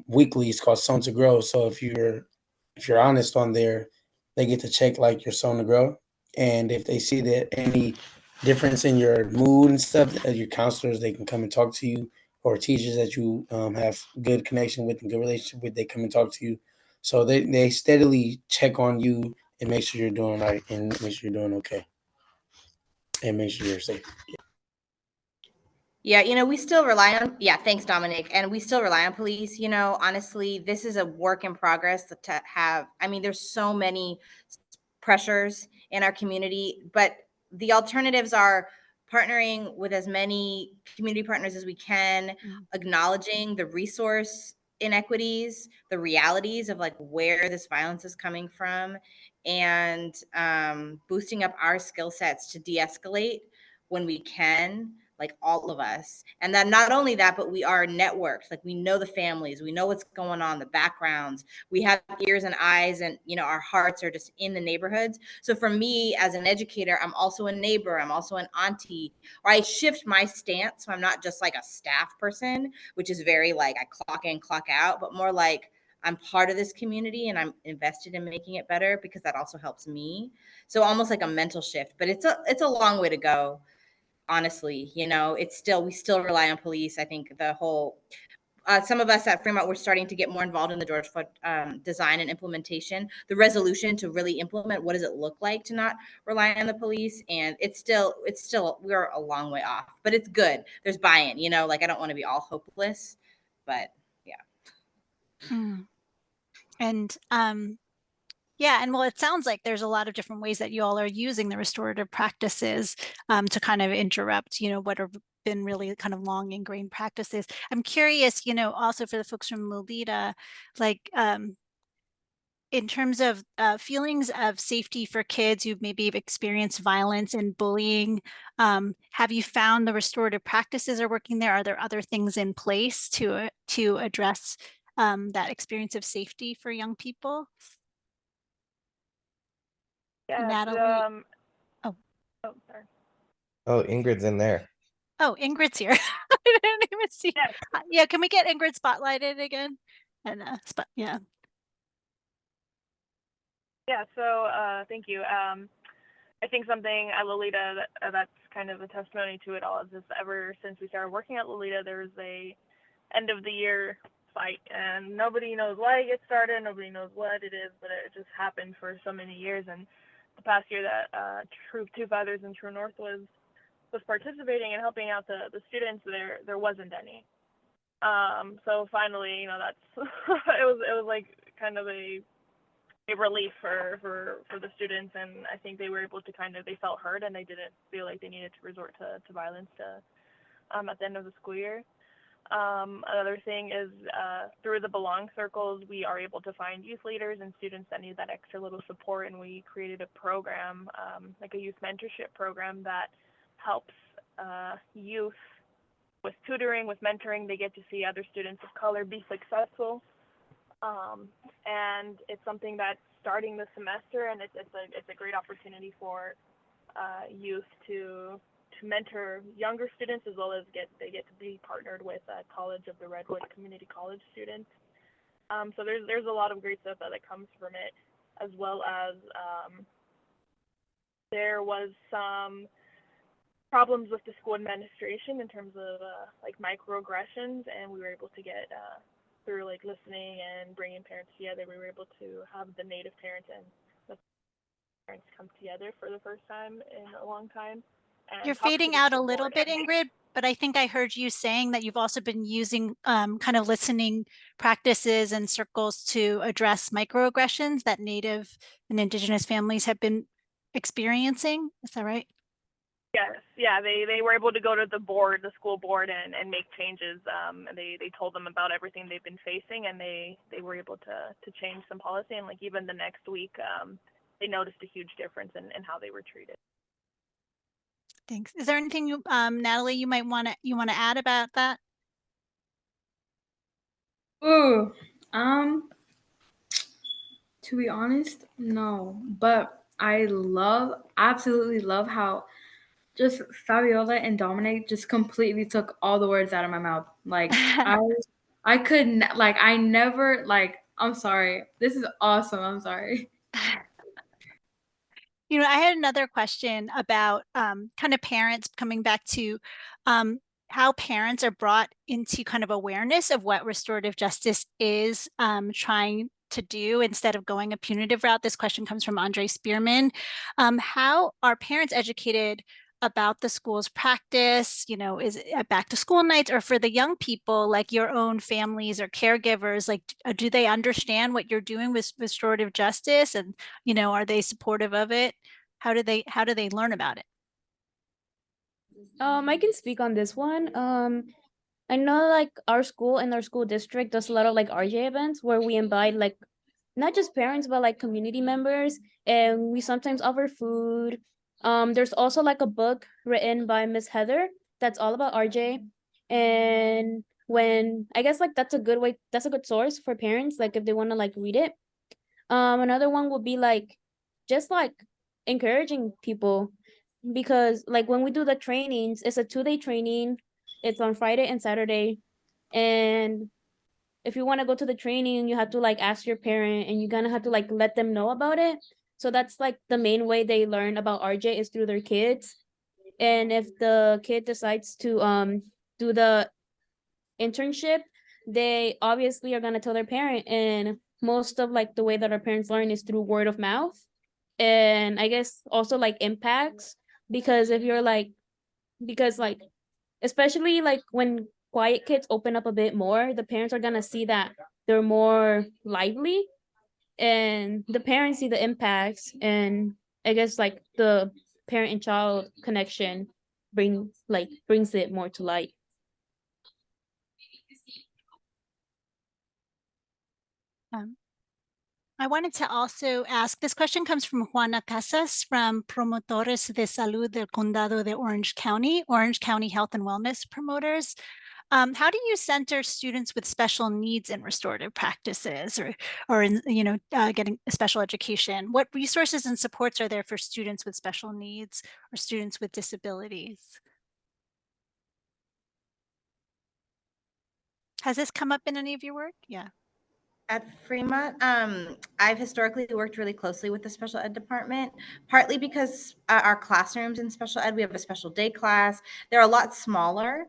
weekly. It's called Sown to Grow. So if you're honest on there, they get to check like your Sown to Grow, and if they see that any difference in your mood and stuff, as your counselors, they can come and talk to you, or teachers that you have good connection with and good relationship with, they come and talk to you. So they steadily check on you and make sure you're doing right and make sure you're doing okay and make sure you're safe. Yeah, we still rely on, thanks, Dominic. And we still rely on police. Honestly, this is a work in progress to have. I mean, there's so many pressures in our community, but the alternatives are partnering with as many community partners as we can, acknowledging the resource inequities, the realities of like where this violence is coming from, and boosting up our skill sets to de-escalate when we can, like all of us. And then not only that, but we are networked. Like we know the families, we know what's going on, the backgrounds, we have ears and eyes, and our hearts are just in the neighborhoods. So for me as an educator, I'm also a neighbor, I'm also an auntie, or I shift my stance. So I'm not just like a staff person, which is very like I clock in, clock out, but more like I'm part of this community and I'm invested in making it better because that also helps me. So almost like a mental shift, but it's a long way to go. Honestly, we still rely on police. I think the whole, some of us at Fremont, we're starting to get more involved in the George Floyd design and implementation, the resolution to really implement what does it look like to not rely on the police. And it's still, we're a long way off, but it's good. There's buy-in, like I don't want to be all hopeless, but yeah. And yeah, and well, it sounds like there's a lot of different ways that you all are using the restorative practices to kind of interrupt, what have been really kind of long ingrained practices. I'm curious, also for the folks from Loleta, like in terms of feelings of safety for kids who maybe have experienced violence and bullying, have you found the restorative practices are working there? Are there other things in place to address that experience of safety for young people? Yeah. Natalie. Oh, sorry. Oh, Ingrid's in there. Oh, Ingrid's here. I didn't even see. Yeah, can we get Ingrid spotlighted again? And yeah. Yeah. So thank you. I think something at Loleta that's kind of a testimony to it all is just ever since we started working at Loleta, there was a end of the year fight, and nobody knows why it gets started, nobody knows what it is, but it just happened for so many years. And the past year that Troop Two Feathers and True North was participating and helping out the students, there wasn't any. So finally, that's it was like kind of a relief for the students, and I think they were able to they felt heard, and they didn't feel like they needed to resort to violence at the end of the school year. Another thing is through the Belong Circles, we are able to find youth leaders and students that need that extra little support, and we created a program, like a youth mentorship program that helps youth with tutoring, with mentoring. They get to see other students of color be successful, and it's something that's starting this semester, and it's a great opportunity for youth to mentor younger students, as well as they get to be partnered with College of the Redwood Community College students. So there's a lot of great stuff that comes from it, as well as there was some problems with the school administration in terms of like microaggressions, and we were able to get through like listening and bringing parents together, we were able to have the Native parents and the parents come together for the first time in a long time. You're fading out a little bit, Ingrid, but I think I heard you saying that you've also been using kind of listening practices and circles to address microaggressions that Native and Indigenous families have been experiencing. Is that right? Yes, yeah, they were able to go to the school board, and make changes. And they told them about everything they've been facing, and they were able to change some policy. And like even the next week, they noticed a huge difference in how they were treated. Thanks. Is there anything you, Natalie, you might want to add about that? Ooh, to be honest, no. But I absolutely love how just Fabiola and Dominic just completely took all the words out of my mouth. Like I couldn't, like I never, like I'm sorry. This is awesome. I'm sorry. I had another question about kind of parents, coming back to how parents are brought into kind of awareness of what restorative justice is trying to do instead of going a punitive route. This question comes from Andre Spearman. How are parents educated about the school's practice? Is it back to school nights, or for the young people, like your own families or caregivers, like do they understand what you're doing with restorative justice, and are they supportive of it? How do they learn about it? I can speak on this one. I know like our school and our school district does a lot of like RJ events where we invite like not just parents but like community members, and we sometimes offer food. There's also like a book written by Miss Heather that's all about RJ. And when I guess like that's a good source for parents, like if they want to like read it. Another one would be like just like encouraging people, because like when we do the trainings, it's a 2-day training. It's on Friday and Saturday. And if you want to go to the training, you have to like ask your parent, and you're gonna have to like let them know about it. So that's like the main way they learn about RJ is through their kids. And if the kid decides to do the internship, they obviously are gonna tell their parent. And most of like the way that our parents learn is through word of mouth. And I guess also like impacts, because if you're like, because like especially like when quiet kids open up a bit more, the parents are gonna see that they're more lively, and the parents see the impacts. And I guess like the parent and child connection brings it more to light. I wanted to also ask, this question comes from Juana Casas from Promotores de Salud del Condado de Orange County Health and Wellness Promoters. How do you center students with special needs in restorative practices, or in, getting special education? What resources and supports are there for students with special needs or students with disabilities? Has this come up in any of your work? Yeah. At Fremont, I've historically worked really closely with the special ed department, partly because our classrooms in special ed, we have a special day class. They're a lot smaller.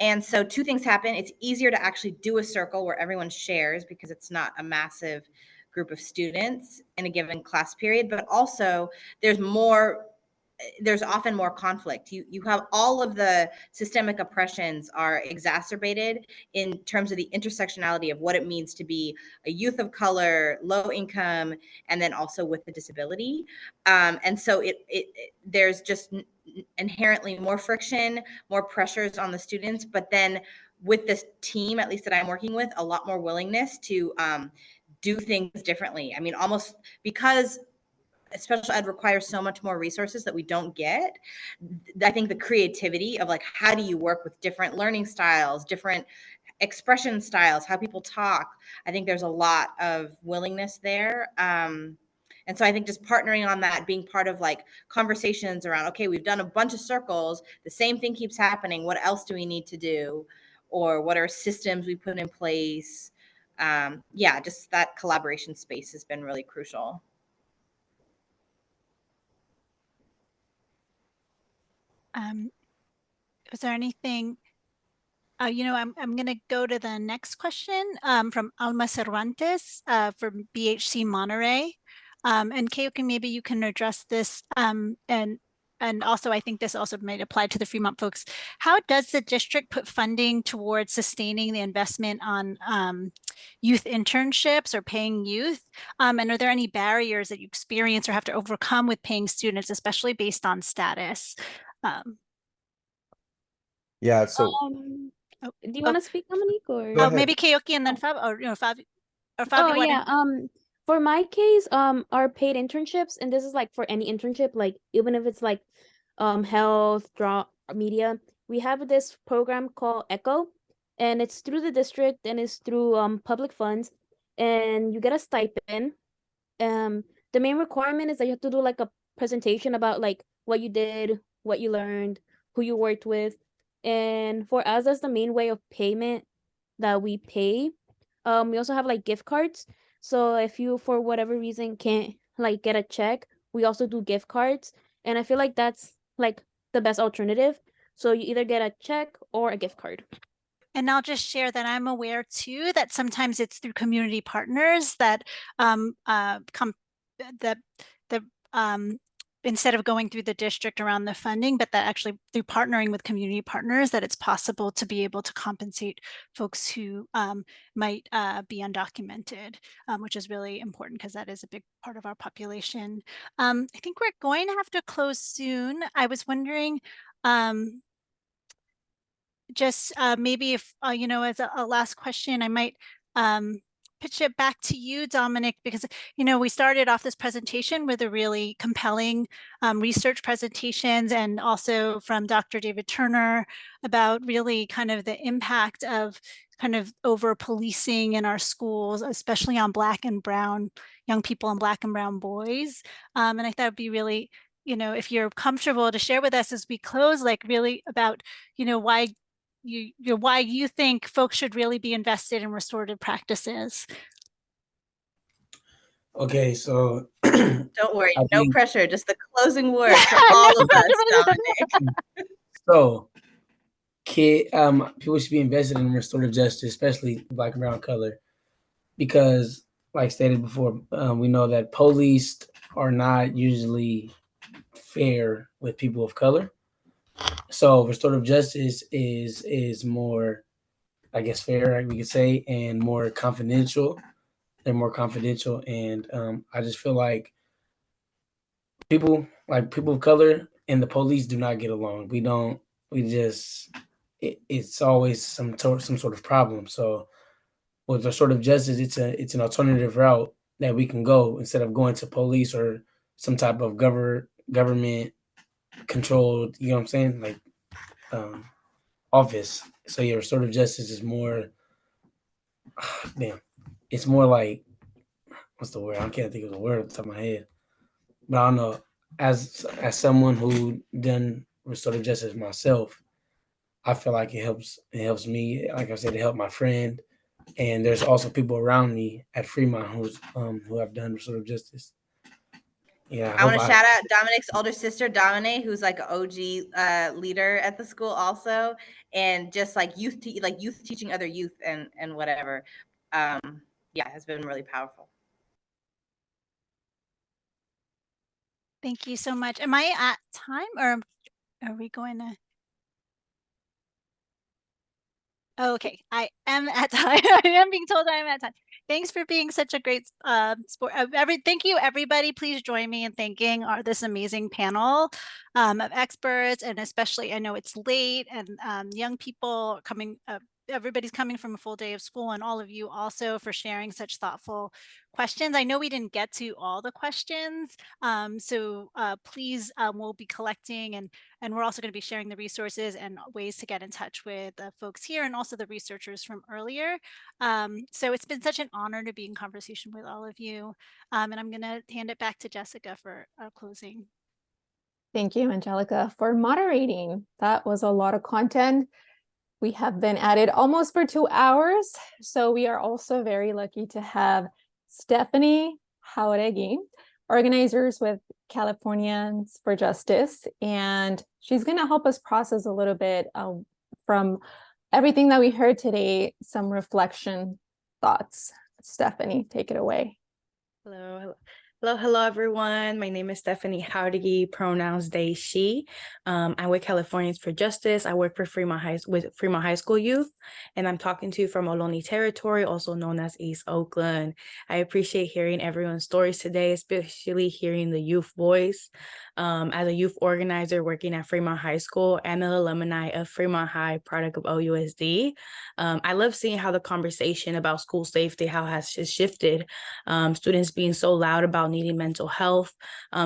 And so two things happen. It's easier to actually do a circle where everyone shares because it's not a massive group of students in a given class period, but also there's often more conflict. You have all of the systemic oppressions are exacerbated in terms of the intersectionality of what it means to be a youth of color, low income, and then also with a disability. And so there's just inherently more friction, more pressures on the students. But then with this team, at least that I'm working with, a lot more willingness to do things differently. I mean, almost because special ed requires so much more resources that we don't get. I think the creativity of like, how do you work with different learning styles, different expression styles, how people talk, I think there's a lot of willingness there. And so I think just partnering on that, being part of like conversations around, okay, we've done a bunch of circles, the same thing keeps happening, what else do we need to do? Or what are systems we put in place? Yeah, just that collaboration space has been really crucial. Was there anything, I'm going to go to the next question from Alma Cervantes from BHC Monterey. And Keoki, maybe you can address this. And also, I think this also might apply to the Fremont folks. How does the district put funding towards sustaining the investment on youth internships or paying youth? And are there any barriers that you experience or have to overcome with paying students, especially based on status? Yeah, so do you want to speak, Dominique, or maybe Keoki and then Fab, or Fabio? Oh yeah. For my case, our paid internships, and this is like for any internship, like even if it's like health, draw, media, we have this program called ECHO, and it's through the district and it's through public funds, and you get a stipend. The main requirement is that you have to do like a presentation about like what you did, what you learned, who you worked with. And for us, that's the main way of payment that we pay. We also have like gift cards. So if you, for whatever reason, can't like get a check, we also do gift cards. And I feel like that's like the best alternative. So you either get a check or a gift card. And I'll just share that I'm aware too that sometimes it's through community partners that instead of going through the district around the funding, but that actually through partnering with community partners, that it's possible to be able to compensate folks who might be undocumented, which is really important because that is a big part of our population. I think we're going to have to close soon. I was wondering, just maybe if, as a last question, I might pitch it back to you, Dominic, because, you know, we started off this presentation with a really compelling research presentations, and also from Dr. David Turner about really kind of the impact of kind of over policing in our schools, especially on Black and Brown young people and Black and Brown boys. And I thought it'd be really, you know, if you're comfortable to share with us as we close, like really about, you know, why you think folks should really be invested in restorative practices. Okay, so Don't worry, I no think, pressure, just the closing word for all of us, Dominic. so people should be invested in restorative justice, especially Black and brown color, because like stated before, we know that police are not usually fair with people of color. So restorative justice is more, I guess, fair, we could say, and more confidential. They're more confidential, and I just feel like people of color and the police do not get along. We don't. We just it's always some sort of problem. So with restorative justice, it's an alternative route that we can go instead of going to police or some type of government controlled. You know what I'm saying? Like office. So yeah, restorative justice is more. Damn, it's more like, what's the word? I can't think of the word off the top of my head. But I don't know. As someone who done restorative justice myself, I feel like it helps me. Like I said, it helped my friend, and there's also people around me at Fremont who have done restorative justice. Yeah, I want to shout out Dominic's older sister, Dominique, who's like an OG leader at the school also, and just like youth teaching other youth and whatever. Yeah, has been really powerful. Thank you so much. Am I at time, or are we going to? Okay, I am at time. I am being told I am at time. Thanks for being such a great sport. Thank you, everybody. Please join me in thanking this amazing panel of experts, and especially, I know it's late and young people coming. Everybody's coming from a full day of school, and all of you also for sharing such thoughtful questions. I know we didn't get to all the questions, so please, we'll be collecting, and we're also going to be sharing the resources and ways to get in touch with the folks here and also the researchers from earlier. So it's been such an honor to be in conversation with all of you, and I'm going to hand it back to Jessica for our closing. Thank you, Angelica, for moderating. That was a lot of content. We have been at it almost for 2 hours. So we are also very lucky to have Stephanie Jauregui, organizers with Californians for Justice. And she's going to help us process a little bit from everything that we heard today, some reflection thoughts. Stephanie, take it away. Hello, everyone. My name is Stephanie Jauregui, pronouns they, she. I'm with Californians for Justice. I work for Fremont High School youth, and I'm talking to you from Ohlone territory, also known as East Oakland. I appreciate hearing everyone's stories today, especially hearing the youth voice. As a youth organizer working at Fremont High School and an alumni of Fremont High, product of OUSD, I love seeing how the conversation about school safety, how has shifted. Students being so loud about needing mental health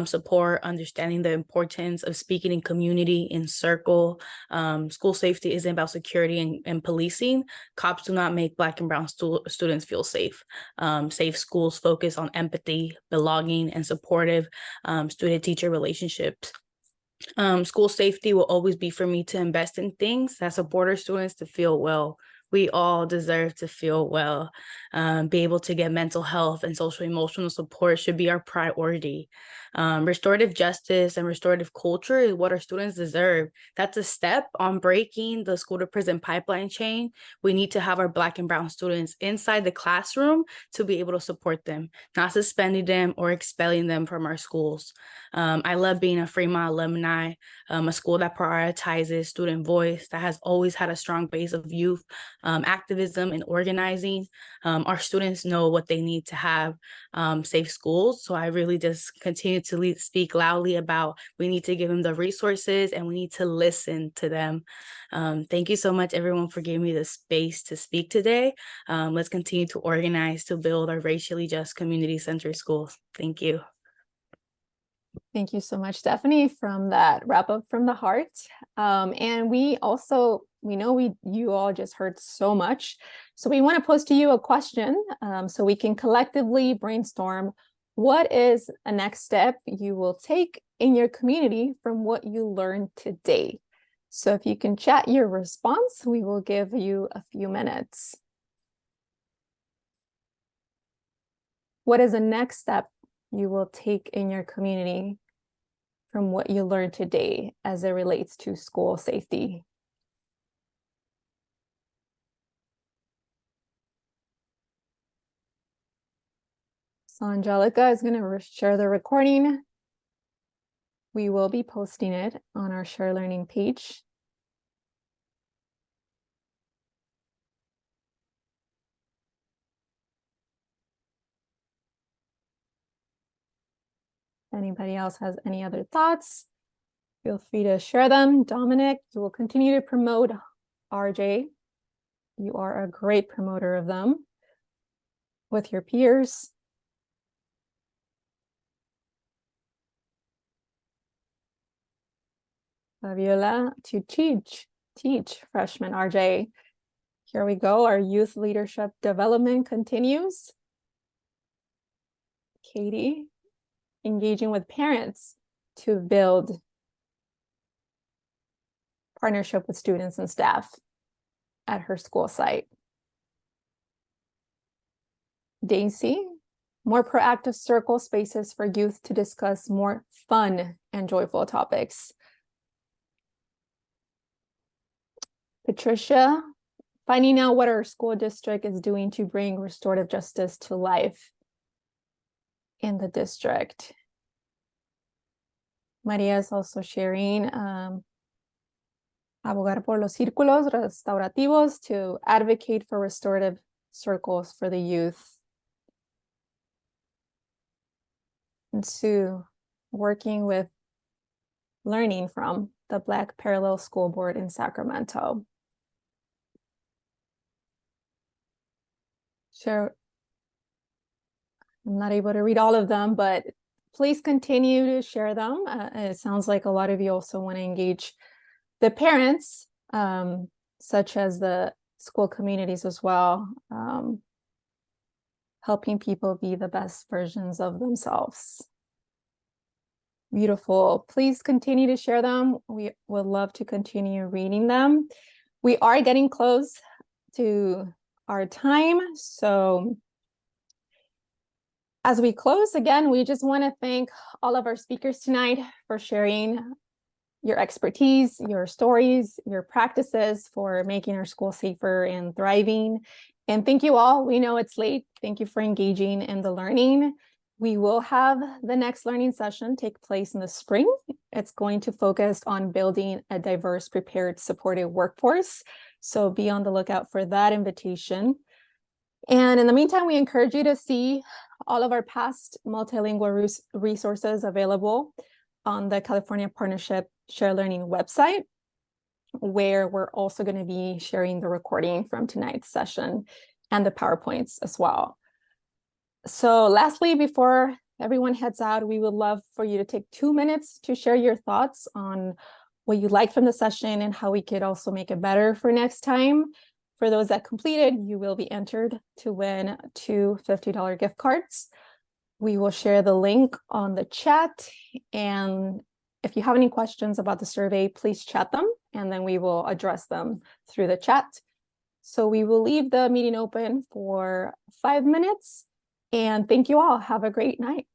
support, understanding the importance of speaking in community, in circle. School safety isn't about security and policing. Cops do not make Black and brown students feel safe. Safe schools focus on empathy, belonging, and supportive student-teacher relationships. School safety will always be for me to invest in things that support our students to feel well. We all deserve to feel well. Be able to get mental health and social emotional support should be our priority. Restorative justice and restorative culture is what our students deserve. That's a step on breaking the school to prison pipeline chain. We need to have our Black and brown students inside the classroom to be able to support them, not suspending them or expelling them from our schools. I love being a Fremont alumni, a school that prioritizes student voice, that has always had a strong base of youth activism and organizing. Our students know what they need to have safe schools. So I really just continue to speak loudly about we need to give them the resources and we need to listen to them. Thank you so much, everyone, for giving me the space to speak today. Let's continue to organize to build our racially just community-centered schools. Thank you. Thank you so much, Stephanie, from that wrap up from the heart. And we know you all just heard so much. So we want to pose to you a question so we can collectively brainstorm what is a next step you will take in your community from what you learned today. So if you can chat your response, we will give you a few minutes. What is the next step you will take in your community from what you learned today as it relates to school safety? So Angelica is going to share the recording. We will be posting it on our Share Learning page. Anybody else has any other thoughts, feel free to share them. Dominic, you will continue to promote RJ. You are a great promoter of them with your peers. Fabiola, to teach freshman RJ. Here we go. Our youth leadership development continues. Katie, engaging with parents to build partnership with students and staff at her school site. Daisy, more proactive circle spaces for youth to discuss more fun and joyful topics. Patricia, finding out what our school district is doing to bring restorative justice to life in the district. Maria is also sharing abogar por los círculos restaurativos to advocate for restorative circles for the youth. And Sue, working with learning from the Black Parallel School Board in Sacramento. Sure. I'm not able to read all of them, but please continue to share them. It sounds like a lot of you also want to engage the parents, such as the school communities as well, helping people be the best versions of themselves. Beautiful. Please continue to share them. We would love to continue reading them. We are getting close to our time. So as we close, again, we just want to thank all of our speakers tonight for sharing your expertise, your stories, your practices for making our school safer and thriving. And thank you all. We know it's late. Thank you for engaging in the learning. We will have the next learning session take place in the spring. It's going to focus on building a diverse, prepared, supportive workforce. So be on the lookout for that invitation. And in the meantime, we encourage you to see all of our past multilingual resources available on the California Partnership Share Learning website, where we're also going to be sharing the recording from tonight's session and the PowerPoints as well. So lastly, before everyone heads out, we would love for you to take 2 minutes to share your thoughts on what you liked from the session and how we could also make it better for next time. For those that completed, you will be entered to win 2 $50 gift cards. We will share the link on the chat. And if you have any questions about the survey, please chat them, and then we will address them through the chat. So we will leave the meeting open for 5 minutes. And thank you all. Have a great night.